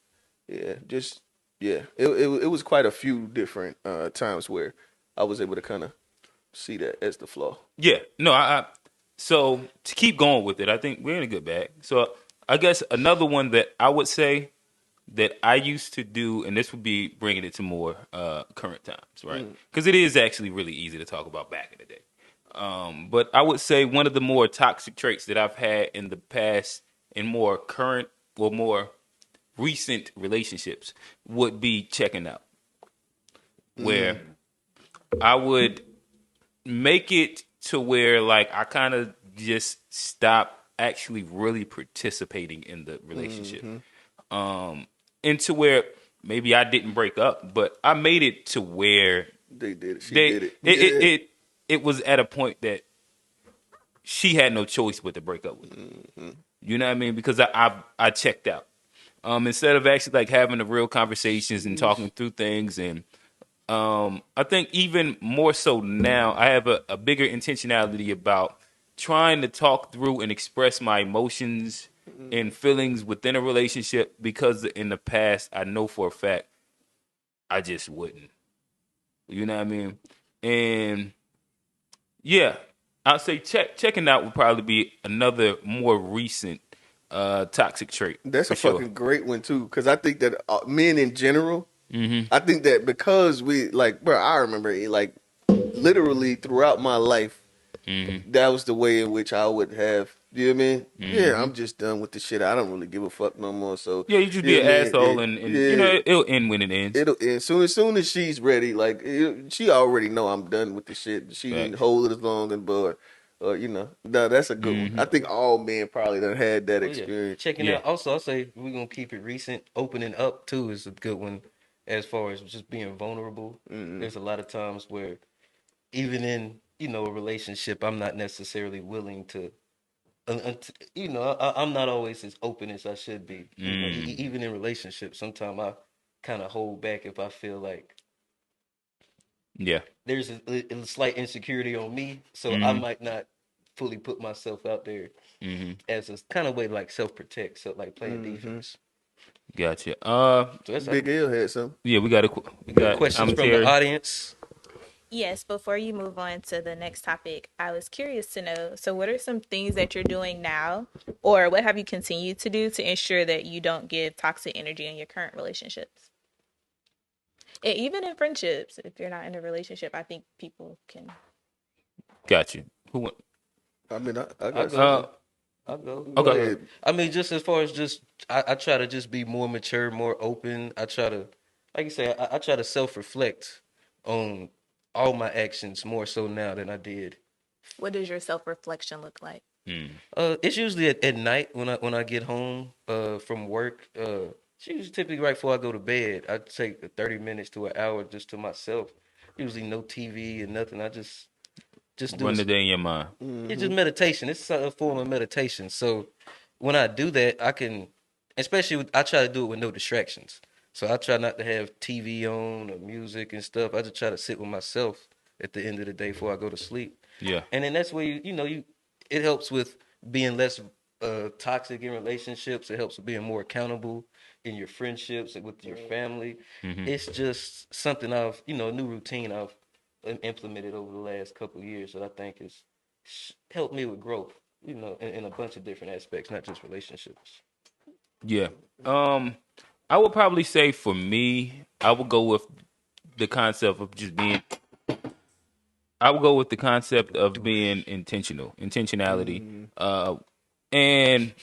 Yeah, just yeah. It was quite a few different times where I was able to kind of see that as the flaw. Yeah, no, so to keep going with it, I think we're in a good bag. So I guess another one that I would say that I used to do, and this would be bringing it to more current times, right? Because it is actually really easy to talk about back in the day. But I would say one of the more toxic traits that I've had in the past in more current or more recent relationships would be checking out, where I would make it to where like I kind of just stop actually really participating in the relationship. Into where maybe I didn't break up, but I made it to where They did it. She they did it. it was at a point that she had no choice but to break up with me. You know what I mean? Because I checked out. Instead of actually like having the real conversations and talking through things, and I think even more so now, I have a bigger intentionality about trying to talk through and express my emotions and feelings within a relationship, because in the past, I know for a fact I just wouldn't. You know what I mean? And yeah, I'd say checking out would probably be another more recent toxic trait. That's for a sure. fucking great one too, because I think that men in general, Mm-hmm. I think that because we like, bro, I remember it, like literally throughout my life, Mm-hmm. that was the way in which I would have. You know what I mean? Yeah, I'm just done with the shit. I don't really give a fuck no more. So Yeah, you just be know an what I mean? asshole, and Yeah. you know it'll end when it ends. It'll and soon as she's ready, like she already know I'm done with the shit. She didn't Facts. hold it as long as but no, that's a good one. I think all men probably done had that Oh, yeah. experience. Checking Yeah. out. Also, I'll say we're gonna keep it recent. Opening up too is a good one, as far as just being vulnerable. There's a lot of times where, even in a relationship, I'm not necessarily willing to. I'm not always as open as I should be. Even in relationships, sometimes I kind of hold back if I feel like Yeah. there's a slight insecurity on me, so I might not fully put myself out there as a kind of way like self-protect, so like playing defense. Gotcha. So that's Big L had some. Yeah, we got questions from Terry. the audience. Yes, before you move on to the next topic, I was curious to know, so what are some things that you're doing now, or what have you continued to do to ensure that you don't give toxic energy in your current relationships? And even in friendships, if you're not in a relationship, I think people can. Got you. Who went? I mean, I I'll got go. I'll go. Okay. Go ahead. I mean, just as far as just, I try to just be more mature, more open. I try to, like you say, I try to self-reflect on all my actions more so now than I did. What does your self-reflection look like? It's usually at night when I get home from work. It's usually typically right before I go to bed. I take 30 minutes to an hour just to myself. Usually no TV and nothing. I just do Run the day in your mind. it's just meditation. It's a form of meditation. So when I do that, especially I try to do it with no distractions. So I try not to have TV on or music and stuff. I just try to sit with myself at the end of the day before I go to sleep. Yeah. And then that's where you it helps with being less toxic in relationships. It helps with being more accountable in your friendships and with your family. It's just something I've a new routine I've implemented over the last couple of years that I think has helped me with growth. In a bunch of different aspects, not just relationships. Yeah. I would probably say for me, I would go with the concept of just being. I would go with the concept of being intentionality. And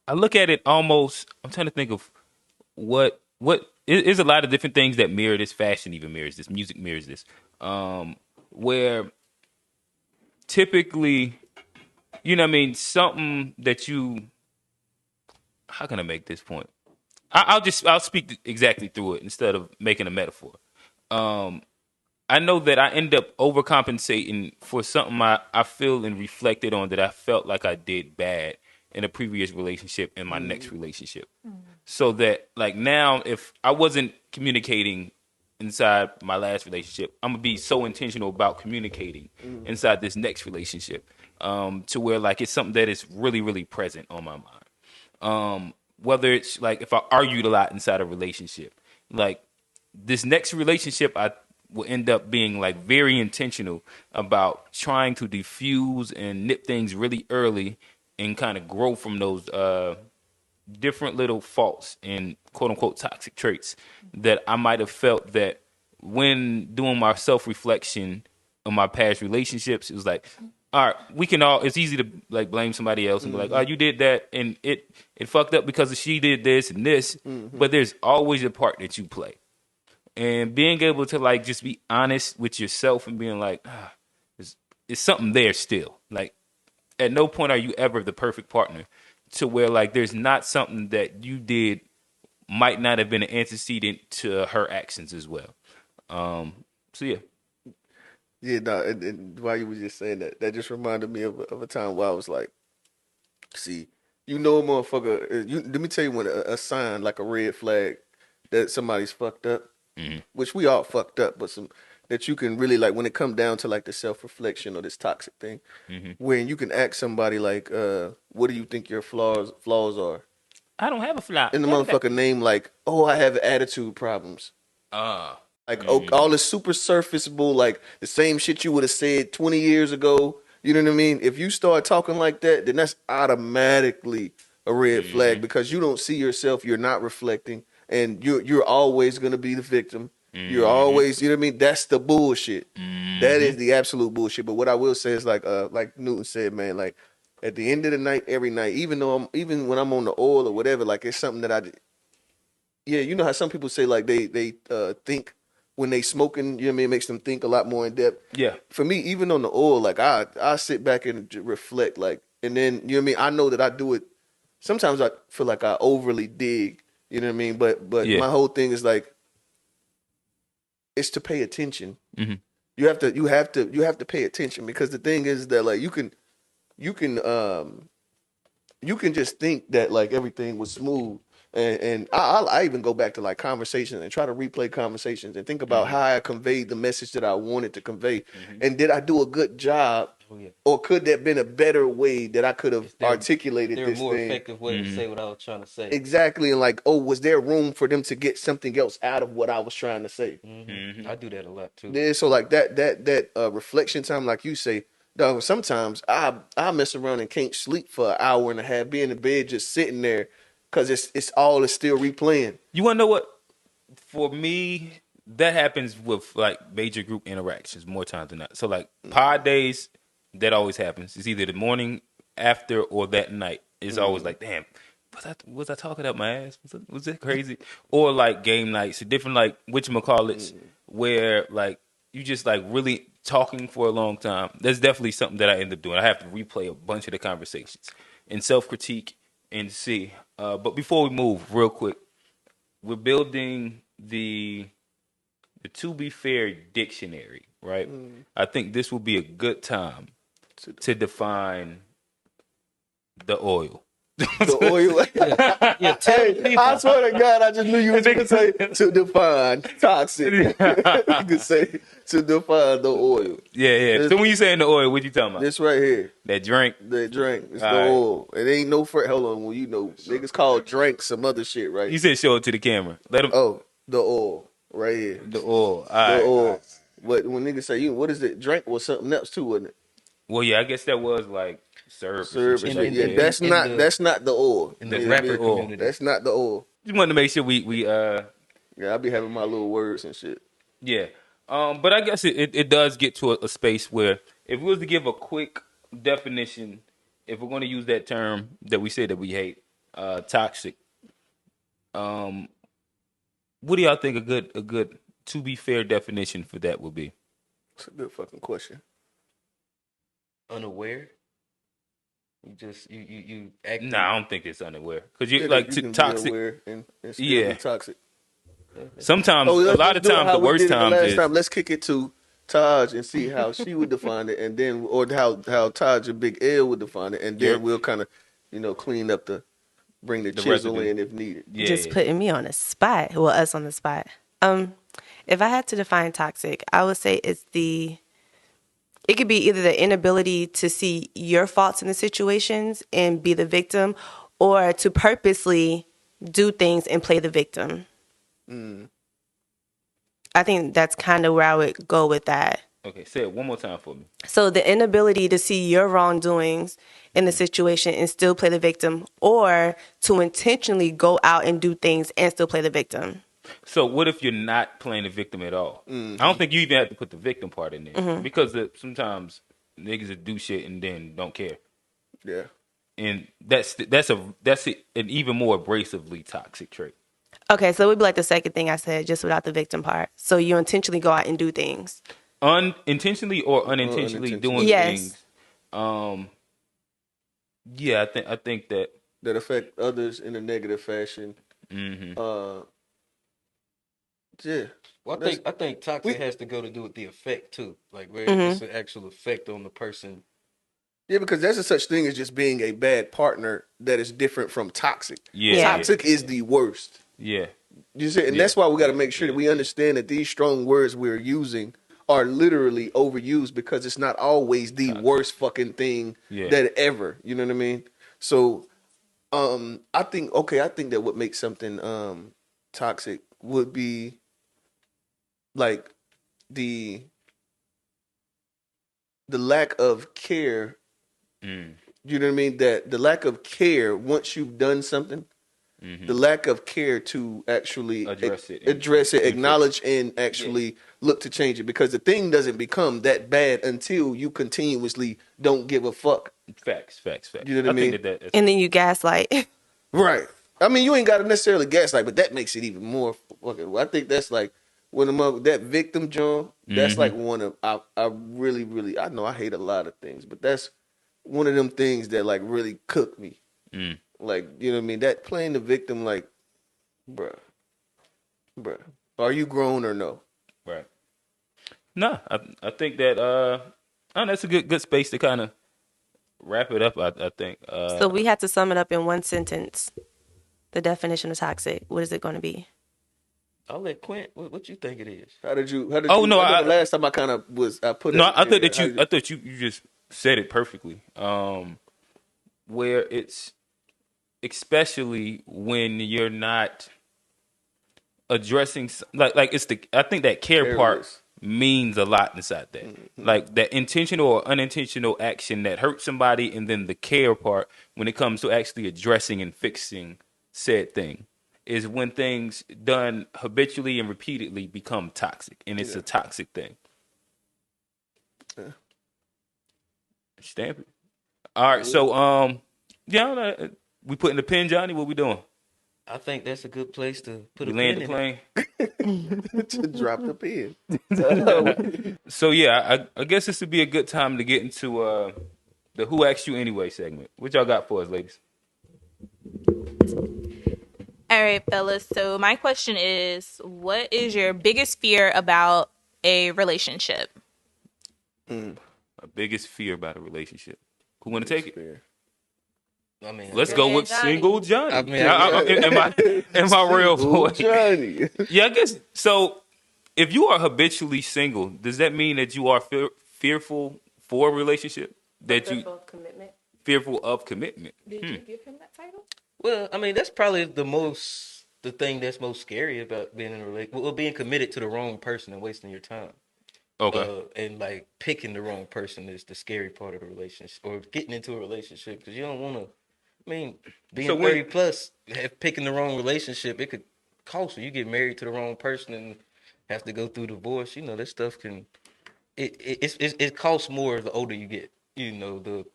I look at it almost. I'm trying to think of what is a lot of different things that mirror this. Fashion even mirrors this. Music mirrors this. Where typically, what I mean, something that you. How can I make this point? I'll speak exactly through it instead of making a metaphor. I know that I end up overcompensating for something I feel and reflected on that I felt like I did bad in a previous relationship in my next relationship. So that like now, if I wasn't communicating inside my last relationship, I'm gonna be so intentional about communicating inside this next relationship, to where like it's something that is really, really present on my mind. Whether it's like if I argued a lot inside a relationship, like this next relationship, I will end up being like very intentional about trying to diffuse and nip things really early and kind of grow from those different little faults and quote unquote toxic traits that I might have felt that when doing my self reflection on my past relationships, it was like, all right, it's easy to like blame somebody else and be like, oh, you did that and it fucked up because she did this and this, but there's always a part that you play. And being able to like just be honest with yourself and being like, it's something there still. Like at no point are you ever the perfect partner to where like there's not something that you did might not have been an antecedent to her actions as well. So yeah. Yeah, no, and while you were just saying that, that just reminded me of a time where I was like, see, a motherfucker, let me tell you when a sign, like a red flag, that somebody's fucked up, which we all fucked up, but that you can really, like, when it come down to, like, the self-reflection or this toxic thing, when you can ask somebody, like, what do you think your flaws are? I don't have a flaw. In the motherfucker name, like, oh, I have attitude problems. Like, all this super surfaceable, like, the same shit you would have said 20 years ago. You know what I mean? If you start talking like that, then that's automatically a red flag because you don't see yourself. You're not reflecting, and you're always going to be the victim. You're always, you know what I mean? That's the bullshit. That is the absolute bullshit. But what I will say is like Newton said, man, like at the end of the night, every night, even when I'm on the oil or whatever, like it's something that you know how some people say like they think when they smoking, you know what I mean, it makes them think a lot more in depth. Yeah. For me, even on the oil, like I sit back and reflect, like, and then you know what I mean. I know that I do it. Sometimes I feel like I overly dig, you know what I mean. But my whole thing is like, it's to pay attention. You have to pay attention because the thing is that like you can just think that like everything was smooth. And I even go back to like conversations and try to replay conversations and think about how I conveyed the message that I wanted to convey. And did I do a good job? Or could there have been a better way that I could have articulated this thing? There a more effective way to say what I was trying to say. Exactly. And like, was there room for them to get something else out of what I was trying to say? I do that a lot too. Yeah, so like that reflection time, like you say, dog, sometimes I mess around and can't sleep for an hour and a half, be in the bed just sitting there because it's still replaying. You want to know what? For me, that happens with like major group interactions more times than not. So like pod days, that always happens. It's either the morning after or that night. It's always like, damn, was I talking up my ass? Was it crazy? Or like game nights, different like whatchamacallits, where like you just like really talking for a long time. That's definitely something that I end up doing. I have to replay a bunch of the conversations and self-critique and see. But before we move, real quick, we're building the To Be Fair dictionary, right? I think this will be a good time to define the oil. The oil. Yeah, tell Hey, people. I swear to God, I just knew you was going to say to define toxic. You could say to define the oil. Yeah. So when you saying the oil, what you talking about? This right here, That drink? the drink, it's All the right. oil. It ain't no hold on, well, you know, niggas call drink some other shit, right? You said show it to the camera. Let them. Oh, the oil right here. The oil. All The right. oil. But when niggas say what is it? Drink was something else too, wasn't it? Well, yeah, I guess that was like syrup. Syrup and Or some shit. shit Yeah, like that. that's not the oil. in the Yeah, rapper yeah. community. That's not the oil. Just wanted to make sure we Yeah, I be having my little words and shit. yeah. But I guess it does get to a space where if we was to give a quick definition, if we're going to use that term that we say that we hate, toxic. What do y'all think a good to be fair definition for that would be? It's a good fucking question. Unaware. You just you act. Nah, I don't think it's unaware because you Yeah, like you to can be toxic. aware and still Yeah. be toxic. Sometimes, a let's lot of do it times, how the we worst did it times last is time. Let's kick it to Taj and see how she would define it, and then or how Taj and Big L would define it, and then Yep. we'll kind of clean up bring the chisel residue. in if needed. yeah, Just yeah. putting me on the spot. Well, us on the spot. If I had to define toxic, I would say it could be either the inability to see your faults in the situations and be the victim, or to purposely do things and play the victim. I think that's kind of where I would go with that. Okay, say it one more time for me. So the inability to see your wrongdoings in the situation and still play the victim, or to intentionally go out and do things and still play the victim. So what if you're not playing the victim at all? I don't think you even have to put the victim part in there because sometimes niggas that do shit and then don't care, Yeah. and that's an even more abrasively toxic trait. Okay, so it would be like the second thing I said, just without the victim part. So you intentionally go out and do things. Unintentionally or unintentionally doing Yes. things. Yeah, I think that. That affect others in a negative fashion. Yeah. Well, I think toxic has to go to do with the effect too, like where Mm-hmm. it's an actual effect on the person. Yeah, because there's a such thing as just being a bad partner that is different from toxic. Yeah. Toxic is the worst. Yeah. You see, and that's why we got to make sure that we understand that these strong words we're using are literally overused because it's not always the worst fucking thing that ever. You know what I mean? So, I think that what makes something toxic would be like the lack of care. You know what I mean? That the lack of care once you've done something. The lack of care to actually Address it, acknowledge, and actually look to change it, because the thing doesn't become that bad until you continuously don't give a fuck. Facts. You know what I mean? Think that's And then you gaslight. Right. I mean, you ain't got to necessarily gaslight, but that makes it even more fucking. I think that's like when that victim John. That's like one of I really I know I hate a lot of things, but that's one of them things that like really cook me. Like, you know what I mean? That playing the victim, like, bruh, are you grown or no? right. No, I think that that's a good space to kind of wrap it up. I think. So we had to sum it up in one sentence. The definition of toxic. What is it going to be? I'll let Quint. What you think it is? How did you? Oh, no, I know the last time I kind of I put it. No, I thought together. that I thought you just said it perfectly. Where it's especially when you're not addressing like it's I think that care part Careless. means a lot inside that. Like that intentional or unintentional action that hurts somebody, and then the care part when it comes to actually addressing and fixing said thing is when things done habitually and repeatedly become toxic, and it's a toxic thing. Stamp it. All right, so we putting the pin, Johnny. What we doing? I think that's a good place to put We a land pin the in it. plane. to drop the pin. So yeah, I guess this would be a good time to get into the "Who Asked You Anyway" segment. What y'all got for us, ladies? All right, fellas. So my question is, what is your biggest fear about a relationship? My biggest fear about a relationship. Who want to take it? Fair. I mean, Let's I go Man, with Johnny. single Johnny. I mean, Am I real Single boy? Johnny. Yeah, I guess so. If you are habitually single, does that mean that you are fearful for a relationship? That you Commitment. fearful of commitment? Did you give him that title? well, I mean, that's probably the thing that's most scary about being in a relationship. Well, being committed to the wrong person and wasting your time. Okay. And like picking the wrong person is the scary part of the relationship, or getting into a relationship because you don't want to. I mean, being So when- 30 plus, picking the wrong relationship, it could cost you. You get married to the wrong person and have to go through divorce. You know, that stuff can it costs more the older you get. You know, the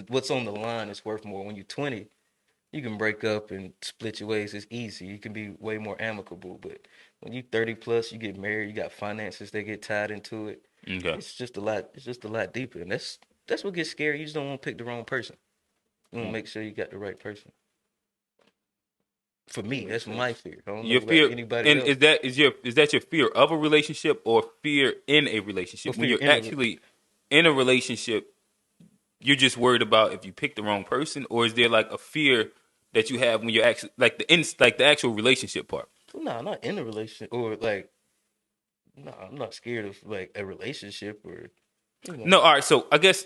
what's on the line is worth more. When you're 20, you can break up and split your ways. It's easy. You can be way more amicable. But when you 30 plus, you get married. You got finances that get tied into it. Okay. It's just a lot. It's just a lot deeper, and that's what gets scary. You just don't want to pick the wrong person. You want to make sure you got the right person. For me, that's my fear. I don't know Your about fear, anybody and else. is that your fear of a relationship or fear in a relationship? Or When fear you're in a actually in a relationship, you're just worried about if you pick the wrong person, or is there like a fear that you have when you're actually like the actual relationship part? No, I'm not in a relationship, or like, no, I'm not scared of like a relationship or. You know. No, all right. So I guess,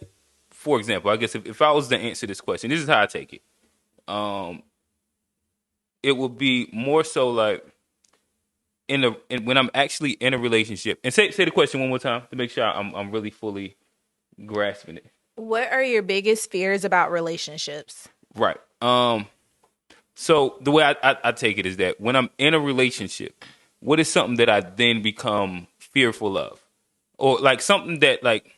for example, I guess if I was to answer this question, this is how I take it. It would be more so like when I'm actually in a relationship. And say the question one more time to make sure I'm really fully grasping it. What are your biggest fears about relationships? Right. So the way I take it is that when I'm in a relationship, what is something that I then become fearful of, or like something that like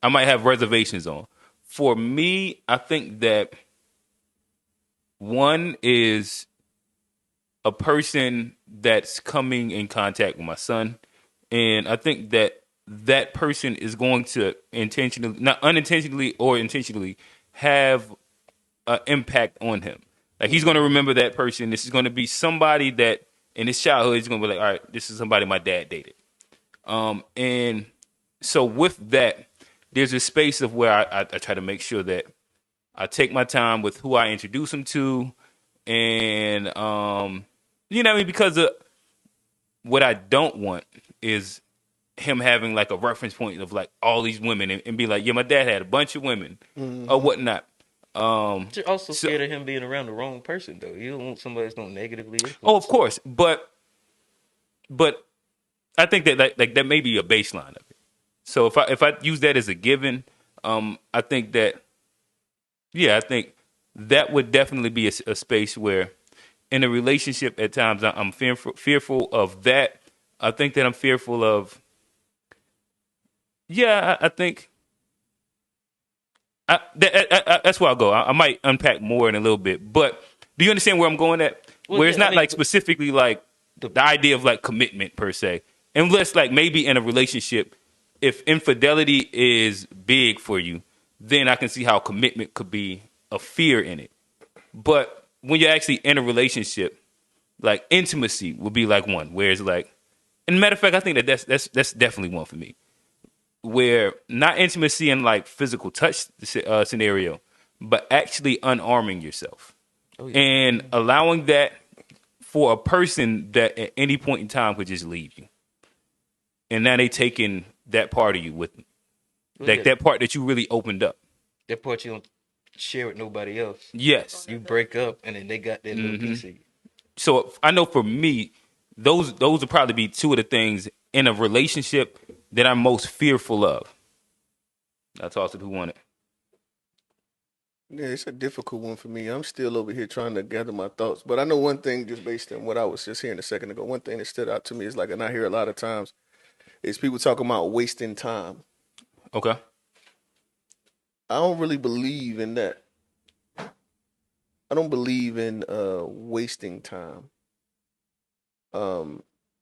I might have reservations on? For me, I think that one is a person that's coming in contact with my son, and I think that that person is going to intentionally, not unintentionally or intentionally, have an impact on him. Like he's going to remember that person. This is going to be somebody that in his childhood he's going to be like, all right, this is somebody my dad dated. And so with that, there's a space of where I try to make sure that I take my time with who I introduce him to, and you know what I mean, because what I don't want is him having like a reference point of like all these women and be like, yeah, my dad had a bunch of women or whatnot. But you're also so- scared of him being around the wrong person, though. You don't want somebody that's going to negatively influence. Oh, of course, but I think that like that may be a baseline of it. So if I use that as a given, I think that I think that would definitely be a space where in a relationship at times I'm fearful of that. I think that I'm fearful of. Yeah, I think that's where I'll go. I might unpack more in a little bit, but do you understand where I'm going at? Well, Where it's yeah, I not mean, like specifically like the idea of like commitment per se, unless like maybe in a relationship, if infidelity is big for you, then I can see how commitment could be a fear in it. But when you're actually in a relationship, like intimacy would be like one, where it's like, and matter of fact, I think that's definitely one for me. Where not intimacy in like physical touch scenario, but actually unarming yourself and allowing that for a person that at any point in time could just leave you, and now they taking that part of you with them, like that part that you really opened up. That part you don't share with nobody else. Yes. You break up, and then they got that little piece of you. So I know for me, those would probably be two of the things in a relationship that I'm most fearful of. I toss it. Who won it? Yeah, it's a difficult one for me. I'm still over here trying to gather my thoughts. But I know one thing just based on what I was just hearing a second ago. One thing that stood out to me is like, and I hear a lot of times, is people talking about wasting time. Okay. I don't really believe in that. I don't believe in wasting time.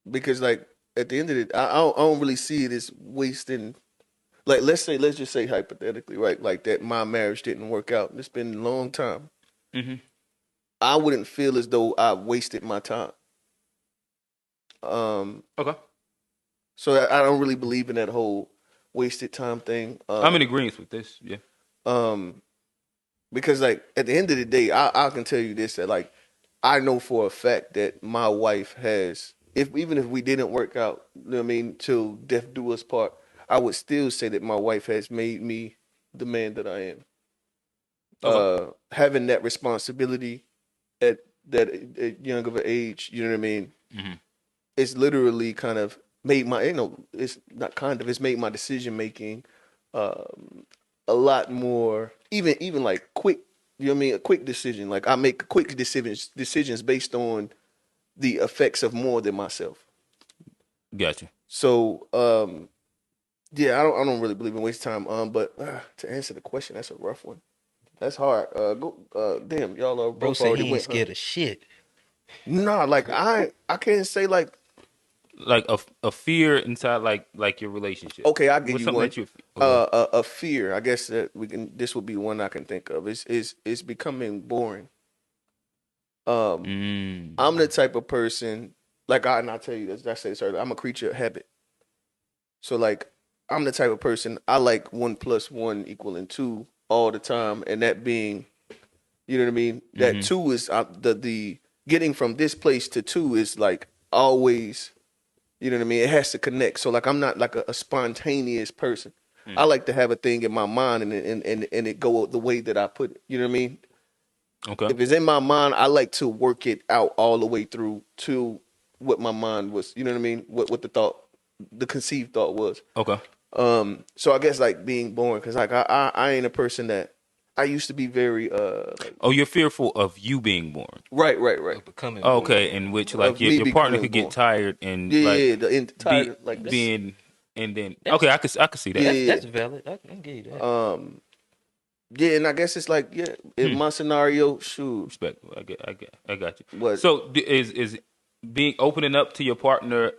Because like at the end of it, I don't really see it as wasting. Like let's just say hypothetically, right? Like that my marriage didn't work out. It's been a long time. Mm-hmm. I wouldn't feel as though I wasted my time. Okay. So I don't really believe in that whole wasted time thing. I'm in agreement with this. Yeah. Because like at the end of the day, I can tell you this, that like I know for a fact that my wife has, if even if we didn't work out, you know what I mean, till death do us part, I would still say that my wife has made me the man that I am. Okay. Having that responsibility at at young of an age, you know what I mean? Hmm. It's literally kind of made my, it's not kind of, it's made my decision making um, a lot more, even like quick, you know what I mean? A quick decision. Like I make quick decisions based on the effects of more than myself. Gotcha. So, yeah, I don't really believe in waste time. But to answer the question, that's a rough one. That's hard. Damn, y'all are Bro both said already he ain't went. Huh? scared of shit. Nah, like I can't say like, Like a fear inside like your relationship. okay, I'll give What's you something one. that you okay. A fear. I guess that we can. This would be one I can think of. It's becoming boring. Um, Mm. I'm the type of person, like and I tell you this. I said this earlier. I'm a creature of habit. So like, I'm the type of person I like 1 + 1 equaling 2 all the time, and that being, you know what I mean. That Mm-hmm. 2 is the getting from this place to 2 is like always. You know what I mean? It has to connect. So like I'm not like a spontaneous person. I like to have a thing in my mind and it go the way that I put it. You know what I mean? Okay. If it's in my mind, I like to work it out all the way through to what my mind was. You know what I mean? What the thought, the conceived thought was. Okay. So I guess like being born, because like I ain't a person that I used to be very like, Oh, you're fearful of you being born. right. Of becoming born. Okay, in which like Of me your partner becoming could get born. tired and Yeah, like yeah, the be entire like this. being and then That's- okay, I could see that. Yeah, That's valid. I can give you that. Yeah, and I guess it's like, yeah, in my scenario, shoot, Respect. I got you. what? So is being opening up to your partner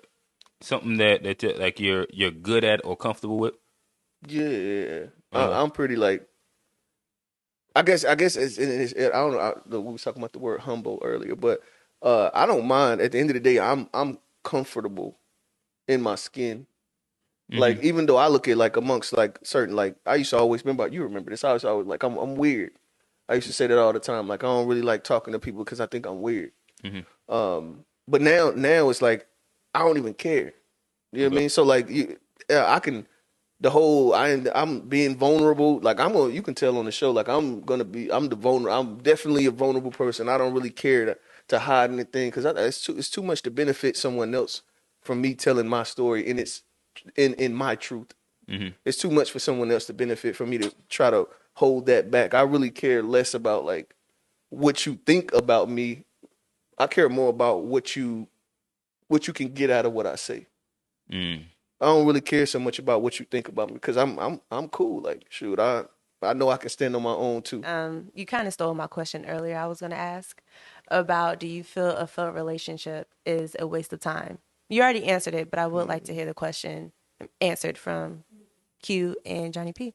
something that like you're good at or comfortable with? Yeah, Okay. I'm pretty like. I guess I don't know. We was talking about the word humble earlier, but I don't mind. At the end of the day, I'm comfortable in my skin. Mm-hmm. Like even though I look at like amongst like certain like I used to always remember you remember this. I was always like I'm weird. I used to say that all the time. Like I don't really like talking to people because I think I'm weird. Mm-hmm. But now it's like I don't even care. You know what I Okay. mean? So like yeah, I can the whole I'm being vulnerable. Like you can tell on the show. Like I'm the vulnerable. I'm definitely a vulnerable person. I don't really care to hide anything because it's too much to benefit someone else from me telling my story and it's in my truth. Mm-hmm. It's too much for someone else to benefit from me to try to hold that back. I really care less about like what you think about me. I care more about what you can get out of what I say. Mm. I don't really care so much about what you think about me because I'm cool. Like shoot, I know I can stand on my own too. You kind of stole my question earlier. I was going to ask about, do you feel a failed relationship is a waste of time? You already answered it, but I would like to hear the question answered from Q and Johnny P.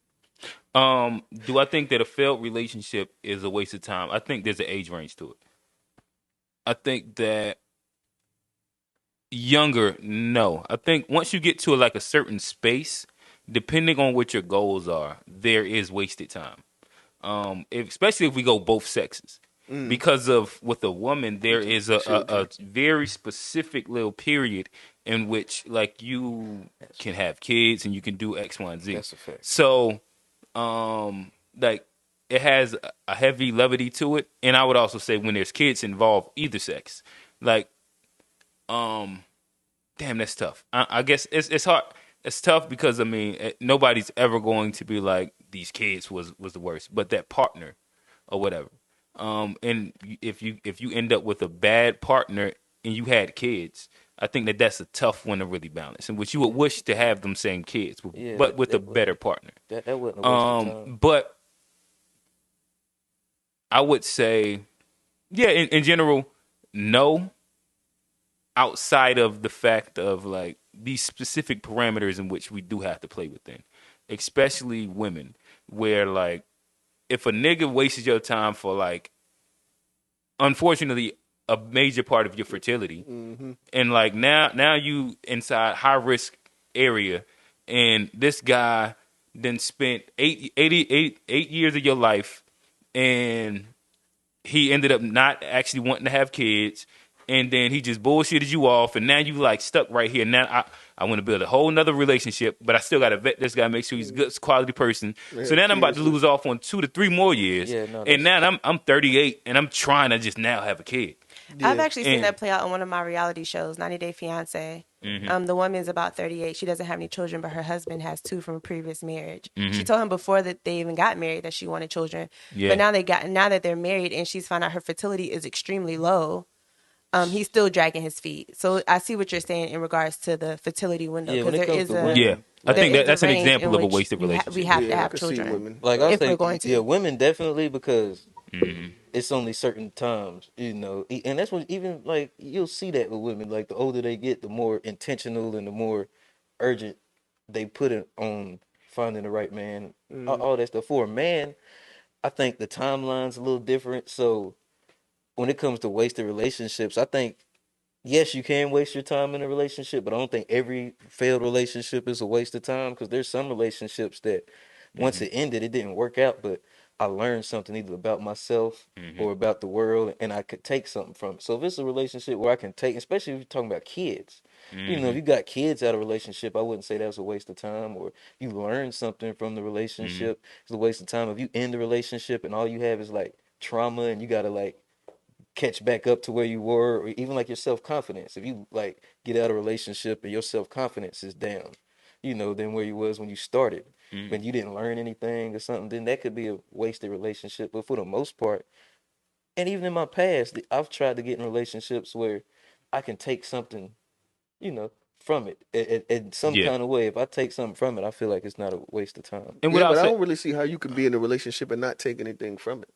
Do I think that a failed relationship is a waste of time? I think there's an age range to it. I think that younger, no. I think once you get to like a certain space, depending on what your goals are, there is wasted time. Especially if we go both sexes. Because of with a woman, there is a very specific little period in which like you can have kids and you can do X, Y, and Z. That's a fact. So, like it has a heavy levity to it, and I would also say when there's kids involved, either sex, like, damn, that's tough. I guess it's hard. It's tough because I mean nobody's ever going to be like these kids was the worst, but that partner or whatever. And if you end up with a bad partner and you had kids, I think that's a tough one to really balance, in which you would wish to have them same kids, Yeah, but with a better partner. That wasn't a waste of time. But I would say, yeah, in general, no. Outside of the fact of like these specific parameters in which we do have to play within, especially women, where like if a nigga wastes your time for like, unfortunately, a major part of your fertility, and like now you inside high risk area, and this guy then spent 8 years of your life and he ended up not actually wanting to have kids, and then he just bullshitted you off, and now you like stuck right here. Now I want to build a whole nother relationship, but I still got to vet this guy, make sure he's a good quality person. So now I'm about to lose off on 2 to 3 more years, Yeah, no, and now I'm 38, and I'm trying to just now have a kid. I've actually seen And- that play out on one of my reality shows, 90 Day Fiance. The woman's about 38. She doesn't have any children, but her husband has 2 from a previous marriage. She told him before that they even got married that she wanted children. Yeah. But now that they're married and she's found out her fertility is extremely low, he's still dragging his feet. So I see what you're saying in regards to the fertility window, Yeah, when because it there comes is to a women, Yeah, I there think is a that's an range example in of a which wasted we relationship. have Yeah, to I have can see children. women. like I if we're think, going to. yeah, women definitely, because it's only certain times, and that's what, even like you'll see that with women. Like the older they get, the more intentional and the more urgent they put it on finding the right man. All that stuff. For a man, I think the timeline's a little different. So when it comes to wasted relationships, I think yes, you can waste your time in a relationship, but I don't think every failed relationship is a waste of time, because there's some relationships that once it ended, it didn't work out, but I learned something either about myself or about the world, and I could take something from it. So if it's a relationship where I can take, especially if you're talking about kids, if you got kids out of a relationship, I wouldn't say that was a waste of time. Or you learn something from the relationship, it's a waste of time. If you end the relationship and all you have is like trauma, and you got to like catch back up to where you were, or even like your self-confidence. If you like get out of a relationship and your self-confidence is down, than where you was when you started, when you didn't learn anything or something, then that could be a wasted relationship. But for the most part, and even in my past, I've tried to get in relationships where I can take something, from it in some Yeah. kind of way. If I take something from it, I feel like it's not a waste of time. And Yeah, without but I say, don't really see how you can be in a relationship and not take anything from it.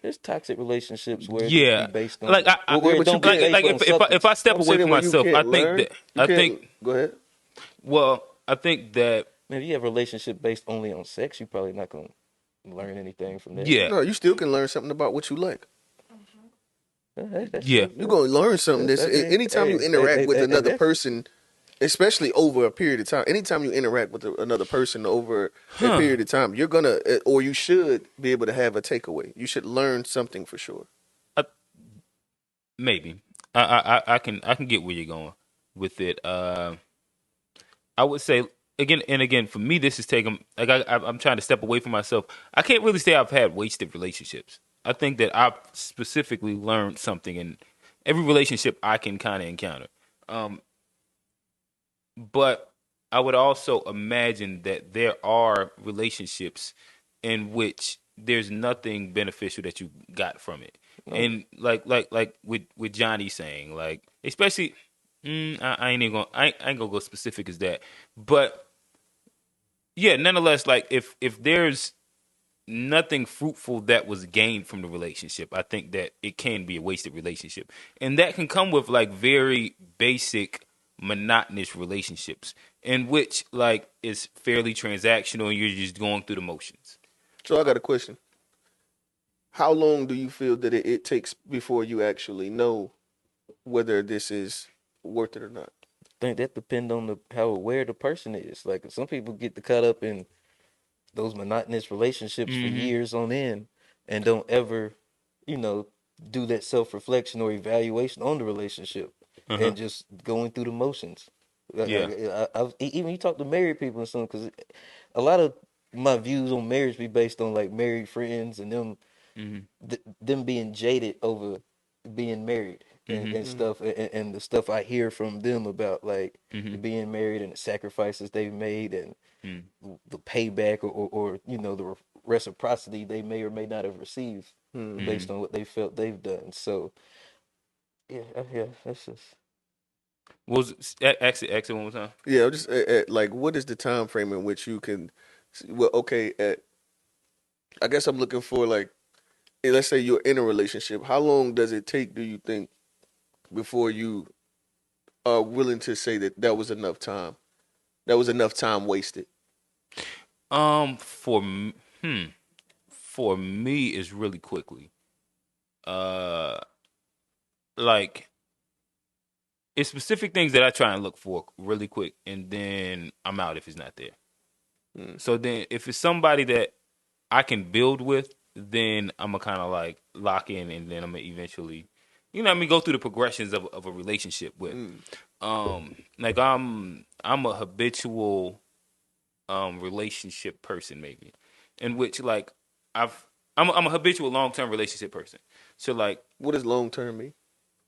There's toxic relationships where it yeah, can be based on, like where Yeah, it but you don't be can't- like based on if I substance. step I'm away saying from when you myself, I can't think learn, that you I can't- think Go ahead. well, I think that Man, if you have a relationship based only on sex, you're probably not gonna learn anything from that. yeah, No, you still can learn something about what you like. That's Yeah. true. You're gonna learn something. Anytime you interact with another that's- person, especially over a period of time, anytime you interact with another person over a period of time, you're gonna, or you should be able to have a takeaway. You should learn something for sure. maybe I can get where you're going with it. I would say again for me, this is taking like I'm trying to step away from myself. I can't really say I've had wasted relationships. I think that I've specifically learned something in every relationship I can kind of encounter. But I would also imagine that there are relationships in which there's nothing beneficial that you got from it. And like with Johnny saying, like, especially I ain't gonna go specific as that. But yeah, nonetheless, like if there's nothing fruitful that was gained from the relationship, I think that it can be a wasted relationship. And that can come with like very basic monotonous relationships in which like it's fairly transactional and you're just going through the motions. So I got a question. How long do you feel that it takes before you actually know whether this is worth it or not? I think that depends on how aware the person is. Like some people get caught up in those monotonous relationships for years on end and don't ever, do that self-reflection or evaluation on the relationship and just going through the motions. Yeah. Even you talk to married people and something, because a lot of my views on marriage be based on like married friends and them them being jaded over being married and stuff, and the stuff I hear from them about like being married and the sacrifices they've made and the payback or the reciprocity they may or may not have received based on what they felt they've done. So yeah, that's just. What was exit one more time? Yeah, just like what is the time frame in which you can? Well, okay. I guess I'm looking for like, let's say you're in a relationship. How long does it take? Do you think before you are willing to say that that was enough time? That was enough time wasted. For for me is really quickly. Like it's specific things that I try and look for really quick, and then I'm out if it's not there. So then, if it's somebody that I can build with, then I'm gonna kind of like lock in, and then I'm gonna eventually, go through the progressions of a relationship with. Like I'm a habitual relationship person, maybe, in which like I'm a habitual long term relationship person. So like, What does long term mean?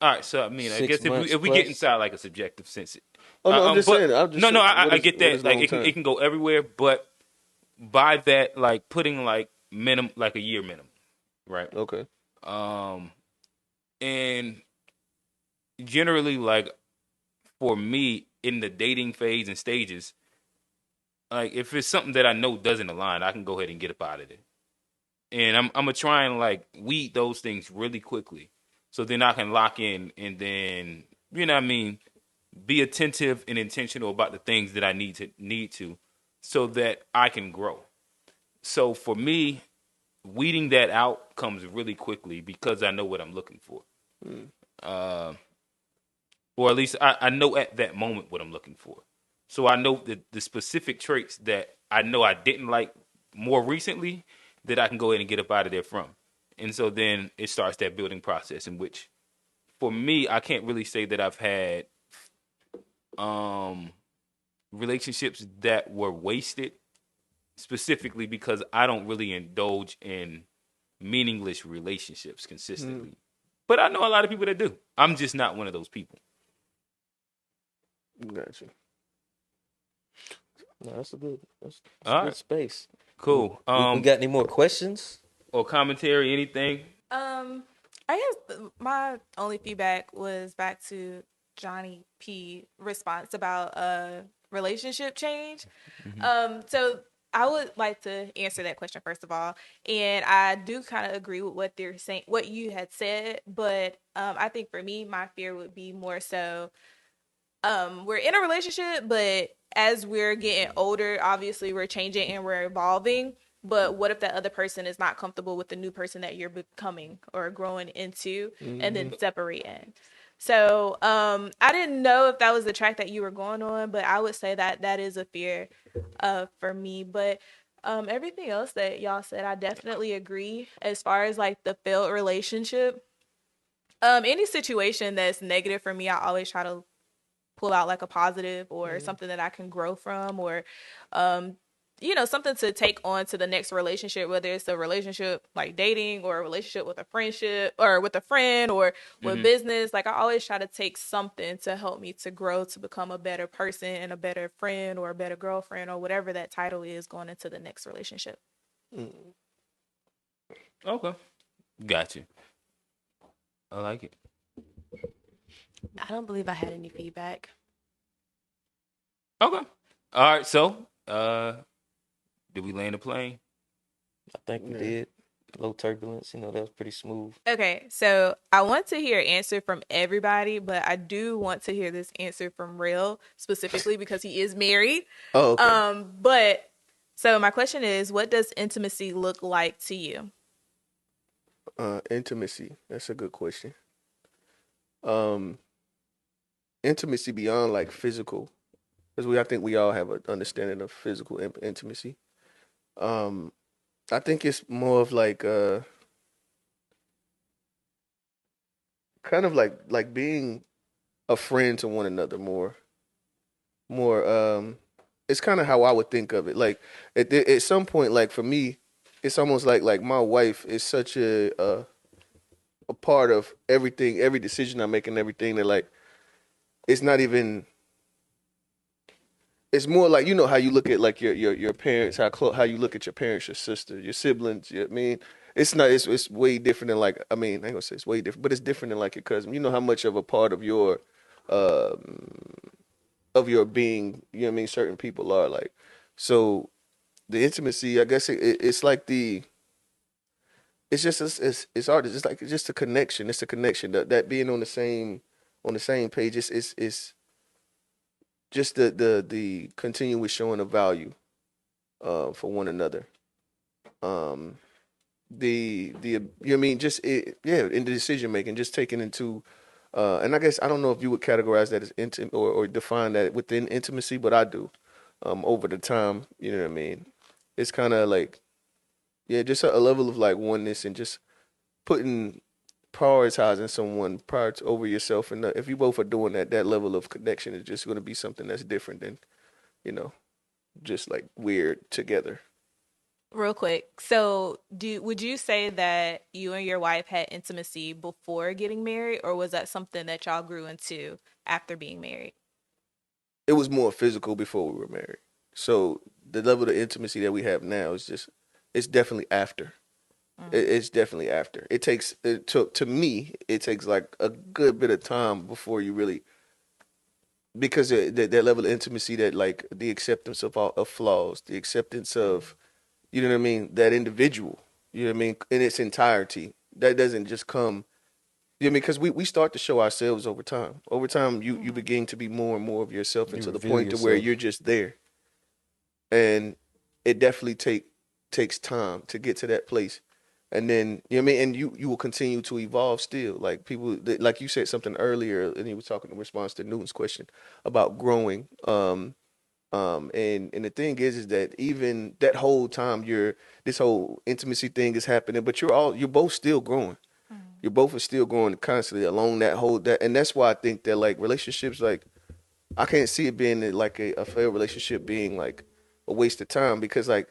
all right, so I mean, I 6 guess if we, months if we get plus. inside like a subjective sense, Oh no, I'm just but saying. I'm just no, no, what I is get what that. is Like long term? it can go everywhere, but by that, like putting like minimum, like a year minimum, right? Okay. Um, and generally, like for me in the dating phase and stages, like if it's something that I know doesn't align, I can go ahead and get up out of it. And I'm gonna try and like weed those things really quickly, so then I can lock in, and then what I mean, be attentive and intentional about the things that I need to, so that I can grow. So for me, weeding that out comes really quickly because I know what I'm looking for. Uh, or at least I know at that moment what I'm looking for. So I know the specific traits that I know I didn't like more recently that I can go ahead and get up out of there from. And so then it starts that building process in which for me I can't really say that I've had um relationships that were wasted specifically because I don't really indulge in meaningless relationships consistently. But I know a lot of people that do. I'm just not one of those people. Gotcha. No, that's a that's All a good right. space. Cool. We got any more questions? Or commentary, anything? I guess my only feedback was back to Johnny P response about relationship change. So I would like to answer that question first of all, and I do kind of agree with what they're saying, what you had said, but I think for me, my fear would be more so we're in a relationship, but as we're getting older, obviously we're changing and we're evolving. But what if that other person is not comfortable with the new person that you're becoming or growing into, and then separating? So I didn't know if that was the track that you were going on, but I would say that that is a fear for me. But everything else that y'all said, I definitely agree. As far as like the failed relationship, any situation that's negative for me, I always try to pull out like a positive or something that I can grow from, or something to take on to the next relationship, whether it's a relationship like dating or a relationship with a friendship or with a friend or with business. Like I always try to take something to help me to grow, to become a better person and a better friend or a better girlfriend or whatever that title is going into the next relationship. Okay. Gotcha. I like it. I don't believe I had any feedback. Okay. All right. So, did we land the plane? I think we did. Low turbulence, that was pretty smooth. Okay, so I want to hear an answer from everybody, but I do want to hear this answer from Real specifically because he is married. Oh, okay. But so my question is, what does intimacy look like to you? Intimacy. That's a good question. Um, Intimacy beyond like physical, because I think we all have an understanding of physical intimacy. Um, I think it's more of like kind of like being a friend to one another more. It's kind of how I would think of it. Like at some point, like for me, it's almost like my wife is such a part of everything, every decision I make, and everything that like it's not even. It's more like how you look at like your parents, how you look at your parents, your sister, your siblings. I mean, it's not. It's way different than like. I mean, I ain't gonna say it's way different, but it's different than like your cousin. You know how much of a part of your being. You know what I mean. Certain people are like. So the intimacy, I guess it's like the. It's just it's hard. It's just like it's just a connection. It's a connection that being on the same page. It's just the continuous showing of value for one another. Um, the you know what I mean, just in the decision making, just taking into and I guess I don't know if you would categorize that as intimate or define that within intimacy, but I do. Over the time, you know what I mean. It's kind of like Yeah, just a level of like oneness and just putting prioritizing someone over yourself. And if you both are doing that, that level of connection is just going to be something that's different than you know just like weird together. Real quick. So, would you say that you and your wife had intimacy before getting married, or was that something that y'all grew into after being married? It was more physical before we were married. So the level of intimacy that we have now is just it's definitely after. It's definitely after. It took to me it takes like a good bit of time before you really because that level of intimacy that like the acceptance of flaws, the acceptance of you know what I mean that individual, you know what I mean in its entirety. That doesn't just come. You know what I mean? Because we start to show ourselves over time. Over time, you begin to be more and more of yourself, and You to the reveal point to where yourself. you're just there. And it definitely takes time to get to that place. And then you know what I mean, and you will continue to evolve still. Like people, like you said something earlier, and he was talking in response to Newton's question about growing. And the thing is that even that whole time this whole intimacy thing is happening, but you're both still growing. You both are still growing constantly along and that's why I think that like relationships like I can't see it being like a failed relationship being like a waste of time because like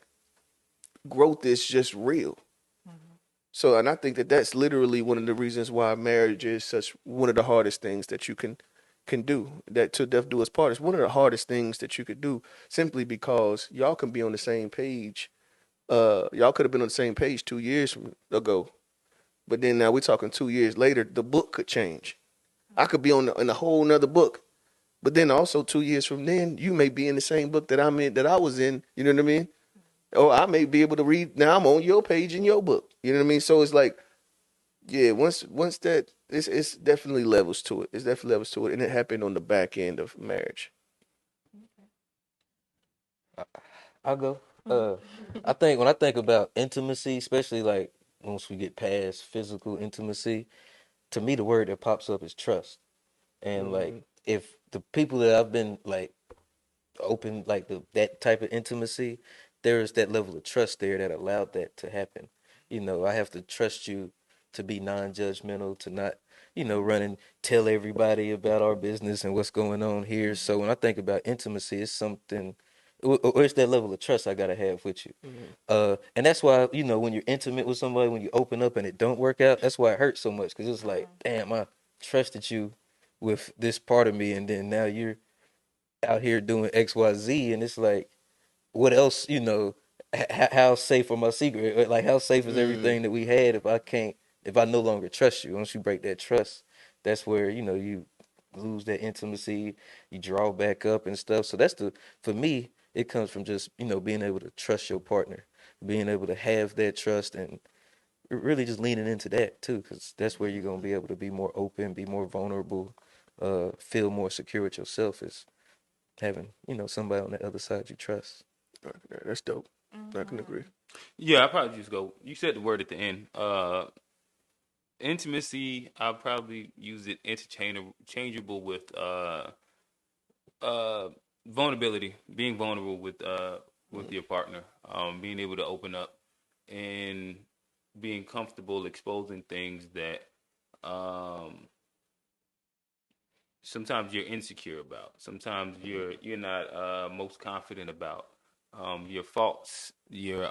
growth is just real. So and I think that that's literally one of the reasons why marriage is such one of the hardest things that you can do. That till death do us part is one of the hardest things that you could do simply because y'all can be on the same page. Y'all could have been on the same page 2 years ago, but then now we're talking 2 years later. The book could change. I could be in a whole nother book, but then also 2 years from then, you may be in the same book that I'm in, that I was in. You know what I mean? Or I may be able to read. Now I'm on your page in your book. You know what I mean? So it's like, yeah, once that it's definitely levels to it. It's definitely levels to it, and it happened on the back end of marriage. I'll go. I think when I think about intimacy, especially like once we get past physical intimacy, to me the word that pops up is trust. And like if the people that I've been like open like that type of intimacy, there is that level of trust there that allowed that to happen. I have to trust you to be non-judgmental, to not, run and tell everybody about our business and what's going on here. So when I think about intimacy, it's something, or it's that level of trust I gotta have with you. And that's why, when you're intimate with somebody, when you open up and it don't work out, that's why it hurts so much. Because it's like, damn, I trusted you with this part of me, and then now you're out here doing XYZ, and it's like, what else, how safe are my secret? Like, how safe is everything that we had if I no longer trust you? Once you break that trust, that's where, you lose that intimacy, you draw back up and stuff. So for me, it comes from just, being able to trust your partner, being able to have that trust and really just leaning into that too, because that's where you're going to be able to be more open, be more vulnerable, feel more secure with yourself is having, somebody on the other side you trust. That's dope. I can agree. Yeah, I probably just go. You said the word at the end. Intimacy. I'll probably use it interchangeable with uh, vulnerability. Being vulnerable with your partner. Being able to open up and being comfortable exposing things that um sometimes you're insecure about. Sometimes you're not most confident about. Your faults, your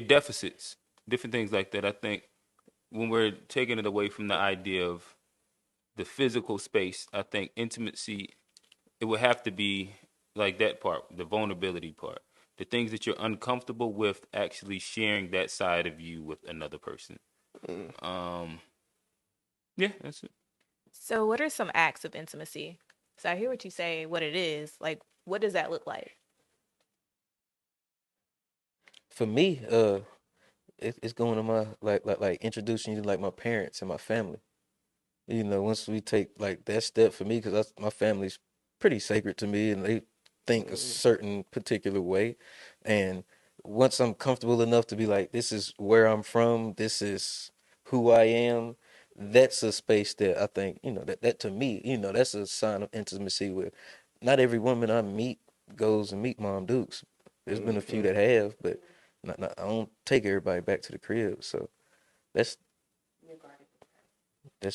deficits, different things like that. I think when we're taking it away from the idea of the physical space, I think intimacy it would have to be like that part, the vulnerability part, the things that you're uncomfortable with actually sharing that side of you with another person. Um, yeah, that's it. So, what are some acts of intimacy? So, I hear what you say, what it is. Like, what does that look like? For me, it's going to my like introducing you to like my parents and my family. Once we take like that step for me, because my family's pretty sacred to me, and they think a certain particular way, and once I'm comfortable enough to be like, this is where I'm from, this is who I am, that's a space that I think, that to me, that's a sign of intimacy with not every woman I meet goes and meet Mom Dukes. There's been a few that have, but I don't take everybody back to the crib. So that's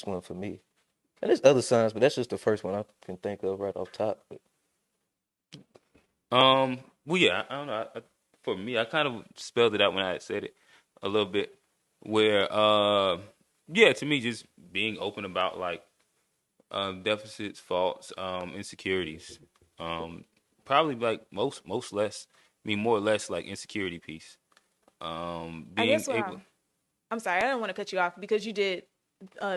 one for me. And there's other signs, but that's just the first one I can think of right off top. But Well, yeah, I don't know. For me, I kind of spelled it out when I had said it a little bit. Where, yeah, to me, just being open about like deficits, faults, insecurities. Probably like most less. I mean, more or less like insecurity piece. I Being guess what able. I'm sorry, I don't want to cut you off because you did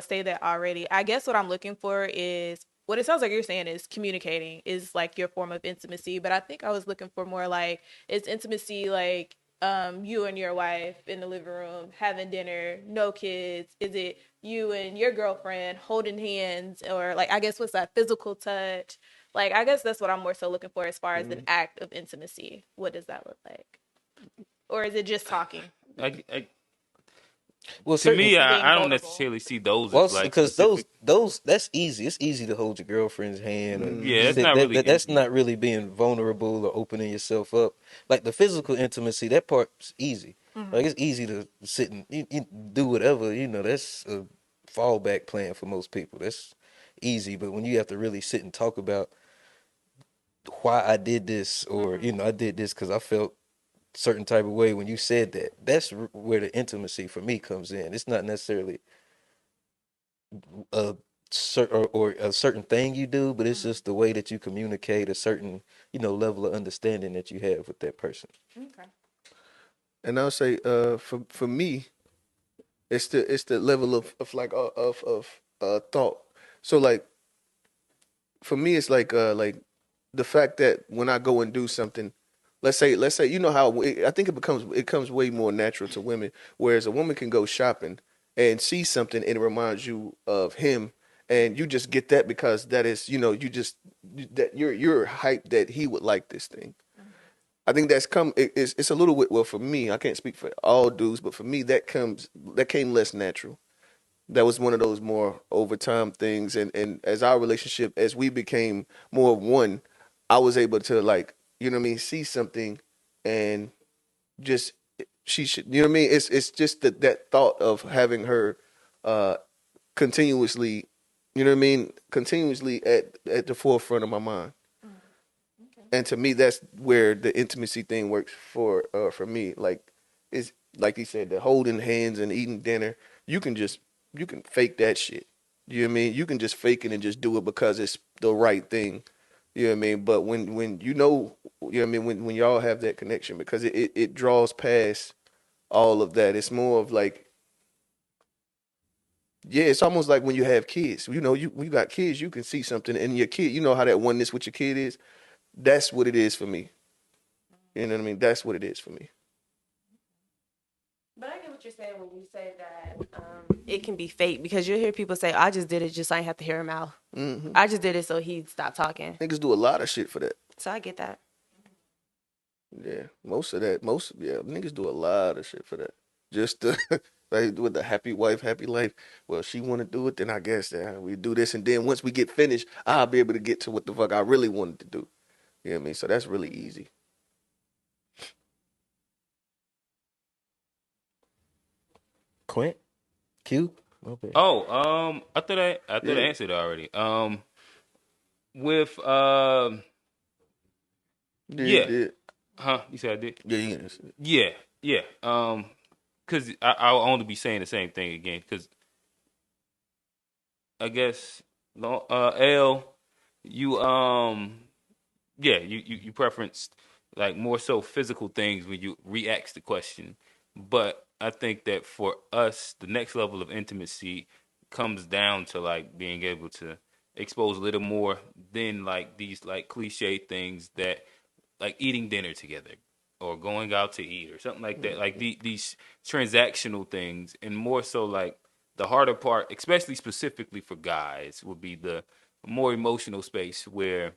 say that already. I guess what I'm looking for is what it sounds like you're saying is communicating is like your form of intimacy, but I think I was looking for more like is intimacy like you and your wife in the living room having dinner, no kids? Is it you and your girlfriend holding hands or like I guess what's that physical touch? Like I guess that's what I'm more so looking for as far as an act of intimacy. What does that look like? Or is it just talking? I, well, to certain me, Being I don't vulnerable. necessarily see those well, as like because specific. those that's easy. It's easy to hold your girlfriend's hand or Yeah, that's sit. not really That's intimate. not really being vulnerable or opening yourself up. Like the physical intimacy, that part's easy. Like it's easy to sit and you do whatever. That's a fallback plan for most people. That's easy. But when you have to really sit and talk about why I did this, or I did this because I felt certain type of way when you said that. That's where the intimacy for me comes in. It's not necessarily a or a certain thing you do, but it's just the way that you communicate a certain level of understanding that you have with that person. Okay. And I'll say, for me, it's the level of like of thought. So like for me, it's like the fact that when I go and do something, let's say you know how I think it comes way more natural to women, whereas a woman can go shopping and see something and it reminds you of him, and you just get that because that is that you're hyped that he would like this thing. I think it's a little bit, well, for me, I can't speak for all dudes, but for me that came less natural. That was one of those more overtime things, and as our relationship, as we became more of one, I was able to, like, what I mean, see something and just, she should, what I mean, it's just that thought of having her uh continuously, what I mean, continuously at the forefront of my mind. And to me, that's where the intimacy thing works for me. Like, it's like he said, the holding hands and eating dinner. You can just you can fake that shit. You know what I mean? You can just fake it and just do it because it's the right thing. You know what I mean? But when you know what I mean, when y'all have that connection, because it draws past all of that. It's more of like, yeah, it's almost like when you have kids. When you got kids, you can see something in your kid. You know how that oneness with your kid is. That's what it is for me. You know what I mean? That's what it is for me. But I get what you're saying when you say that it can be fake, because you'll hear people say, I just did it just so I didn't have to hear him out. I just did it so he'd stop talking. Niggas do a lot of shit for that. So I get that. Yeah, yeah, niggas do a lot of shit for that. Just to, like with the happy wife, happy life. Well, she want to do it, then I guess that we do this, and then once we get finished, I'll be able to get to what the fuck I really wanted to do. You know what I mean? So that's really easy. Quint, Q. Okay. Oh, I Yeah. answered already. With Yeah, you yeah, did. huh? You said I did. Yeah, you answered it. Yeah, yeah. Cause I'll only be saying the same thing again. Cause I guess, L, you yeah, you preferenced like more so physical things when you re-ask the question. But I think that for us, the next level of intimacy comes down to like being able to expose a little more than like these like cliche things that like eating dinner together or going out to eat or something like that. Like these transactional things, and more so like the harder part, especially specifically for guys, would be the more emotional space where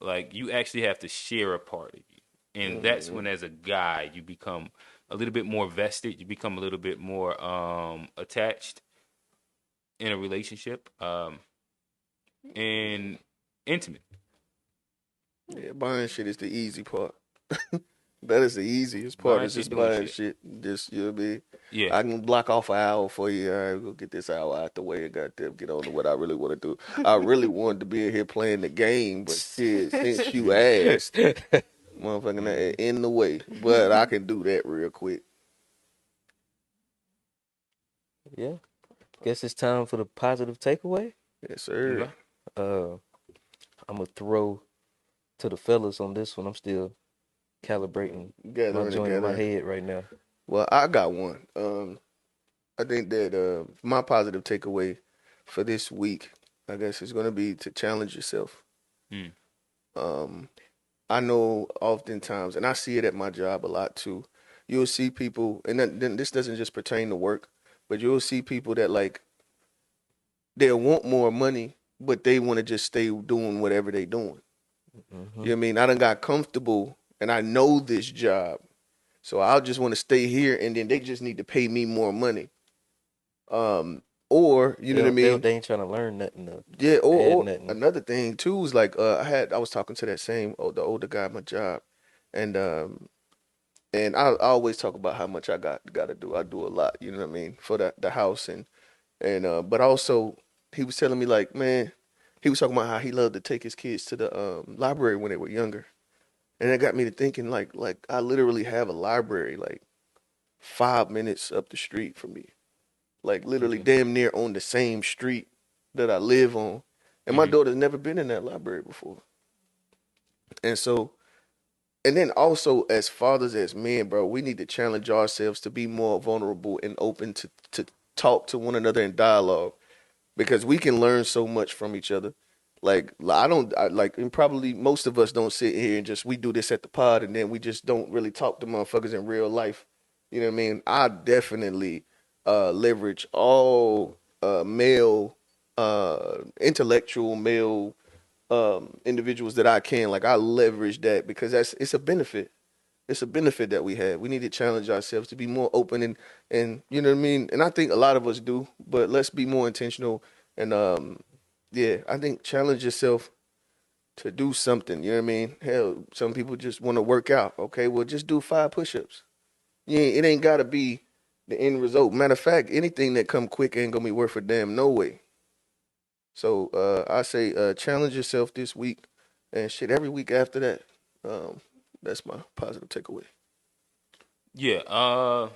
like you actually have to share a part of you. And that's when as a guy you become a little bit more vested, you become a little bit more attached in a relationship, and intimate. Yeah, buying shit is the easy part. That is the easiest part. Buying Is shit, just doing buying shit. shit. Just you know what I mean. Yeah. I can block off an hour for you. All right, we'll get this hour out the way and goddamn get on to what I really want to do. I really wanted to be in here playing the game, but shit, since you asked, motherfucking that in the way. But I can do that real quick. Yeah. Guess it's time for the positive takeaway. Yes, sir. Okay. I'm gonna throw to the fellas on this one. I'm still calibrating my Gathering joint in my together. head right now. Well, I got one. I think that my positive takeaway for this week, I guess, is going to be to challenge yourself. Hmm. I know oftentimes, and I see it at my job a lot too. You'll see people, and then this doesn't just pertain to work, but you'll see people that like they'll want more money, but they want to just stay doing whatever they doing. Mm-hmm. You know what I mean? I done got comfortable, and I know this job, so I'll just want to stay here, and then they just need to pay me more money. Or you know what I mean? They ain't trying to learn nothing. Yeah, or nothing. another thing too is like I was talking to that same the older guy at my job, and I always talk about how much I got to do. I do a lot, you know what I mean, for the house and but also he was telling me like, man, he was talking about how he loved to take his kids to the library when they were younger, and it got me to thinking like I literally have a library like 5 minutes up the street from me, like literally damn near on the same street that I live on. And my daughter's never been in that library before. And so, and then also as fathers, as men, bro, we need to challenge ourselves to be more vulnerable and open to talk to one another in dialogue because we can learn so much from each other. Like and probably most of us don't sit here and just we do this at the pod and then we just don't really talk to motherfuckers in real life. You know what I mean? I definitely leverage all male, intellectual male individuals that I can. Like I leverage that because it's a benefit. It's a benefit that we have. We need to challenge ourselves to be more open and you know what I mean. And I think a lot of us do, but let's be more intentional. And yeah, I think challenge yourself to do something. You know what I mean? Hell, some people just want to work out. Okay, well just do 5 push-ups. Yeah, it ain't gotta be the end result. Matter of fact, anything that come quick ain't gonna be worth a damn no way. So I say challenge yourself this week and shit every week after that. That's my positive takeaway. Yeah.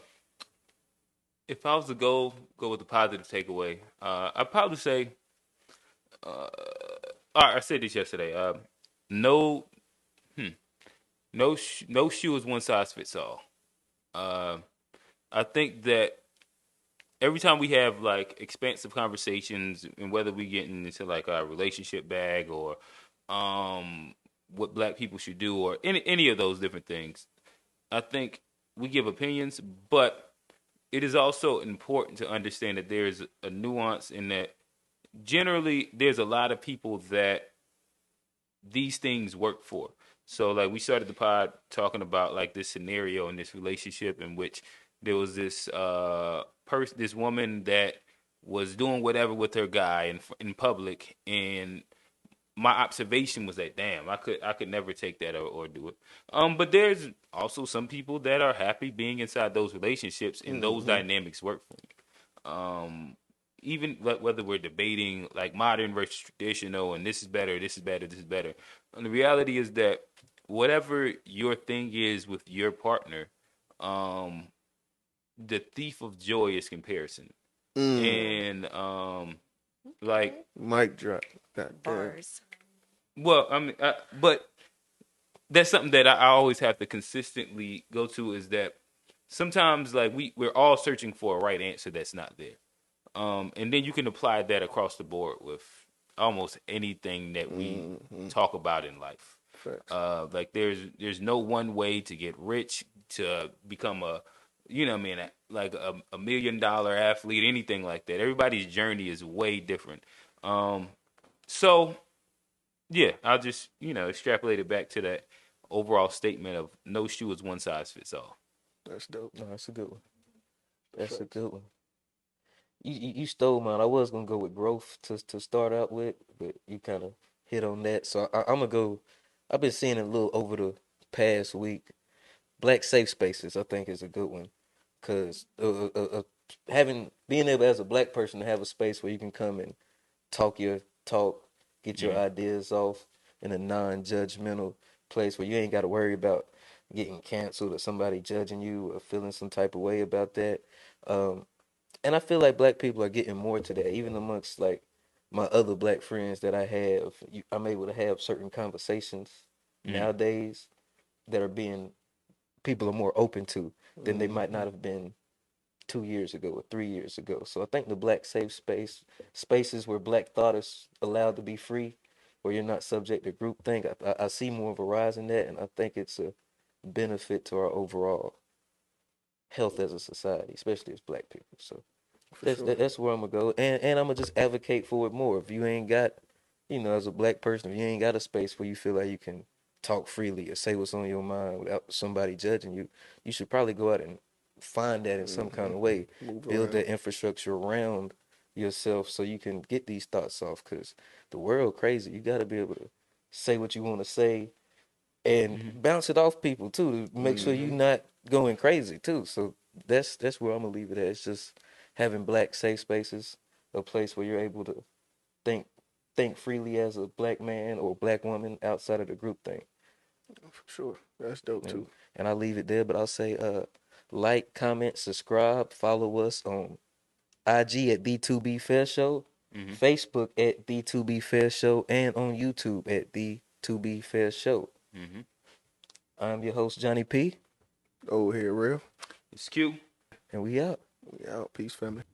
If I was to go with the positive takeaway, I'd probably say. I said this yesterday. No, no shoe is one size fits all. Uh, I think that every time we have like expansive conversations, and whether we get into like our relationship bag or what Black people should do or any of those different things, I think we give opinions, but it is also important to understand that there's a nuance in that generally there's a lot of people that these things work for. So like we started the pod talking about like this scenario in this relationship in which there was this this woman that was doing whatever with her guy in public, and my observation was that damn, I could never take that or do it. But there's also some people that are happy being inside those relationships and those dynamics work for them. Even whether we're debating like modern versus traditional and this is better, this is better, this is better. And the reality is that whatever your thing is with your partner, the thief of joy is comparison. And like Mic drop. God damn. Bars. well, I mean, but that's something that I always have to consistently go to is that sometimes like we're all searching for a right answer that's not there. And then you can apply that across the board with almost anything that we talk about in life. Facts. Like there's no one way to get rich, to become a, you know what I mean, like a $1 million athlete, anything like that. Everybody's journey is way different. So yeah, I'll just, extrapolate it back to that overall statement of no shoe is one size fits all. That's dope. No, that's a good one. That's a good one. You stole mine. I was gonna go with growth to start out with, but you kind of hit on that. So I'm gonna go. I've been seeing it a little over the past week black safe spaces, I think, is a good one, because being able as a black person to have a space where you can come and talk your talk, get your ideas off in a non-judgmental place where you ain't got to worry about getting canceled or somebody judging you or feeling some type of way about that. Um, and I feel like black people are getting more to that, even amongst like my other black friends that I have. I'm able to have certain conversations nowadays that are being people are more open to than they might not have been 2 years ago or 3 years ago. So I think the black safe spaces where black thought is allowed to be free, where you're not subject to groupthink, I see more of a rise in that, and I think it's a benefit to our overall health as a society, especially as black people. So that's where I'm gonna go, and I'm gonna just advocate for it more. If you ain't got, as a black person, if you ain't got a space where you feel like you can talk freely or say what's on your mind without somebody judging you, you should probably go out and find that in some kind of way. Build that infrastructure around yourself so you can get these thoughts off. Cause the world crazy. You got to be able to say what you want to say and bounce it off people too to make sure you're not going crazy too. So that's where I'm gonna leave it at. It's just having black safe spaces, a place where you're able to think freely as a black man or black woman outside of the group thing. For sure. That's dope too. And I'll leave it there, but I'll say like, comment, subscribe, follow us on IG at D2B Fair Show, Facebook at D2B Fair Show, and on YouTube at D2B Fair Show. I'm your host, Johnny P. Over here, real. It's Q. And we out. We out. Peace, family.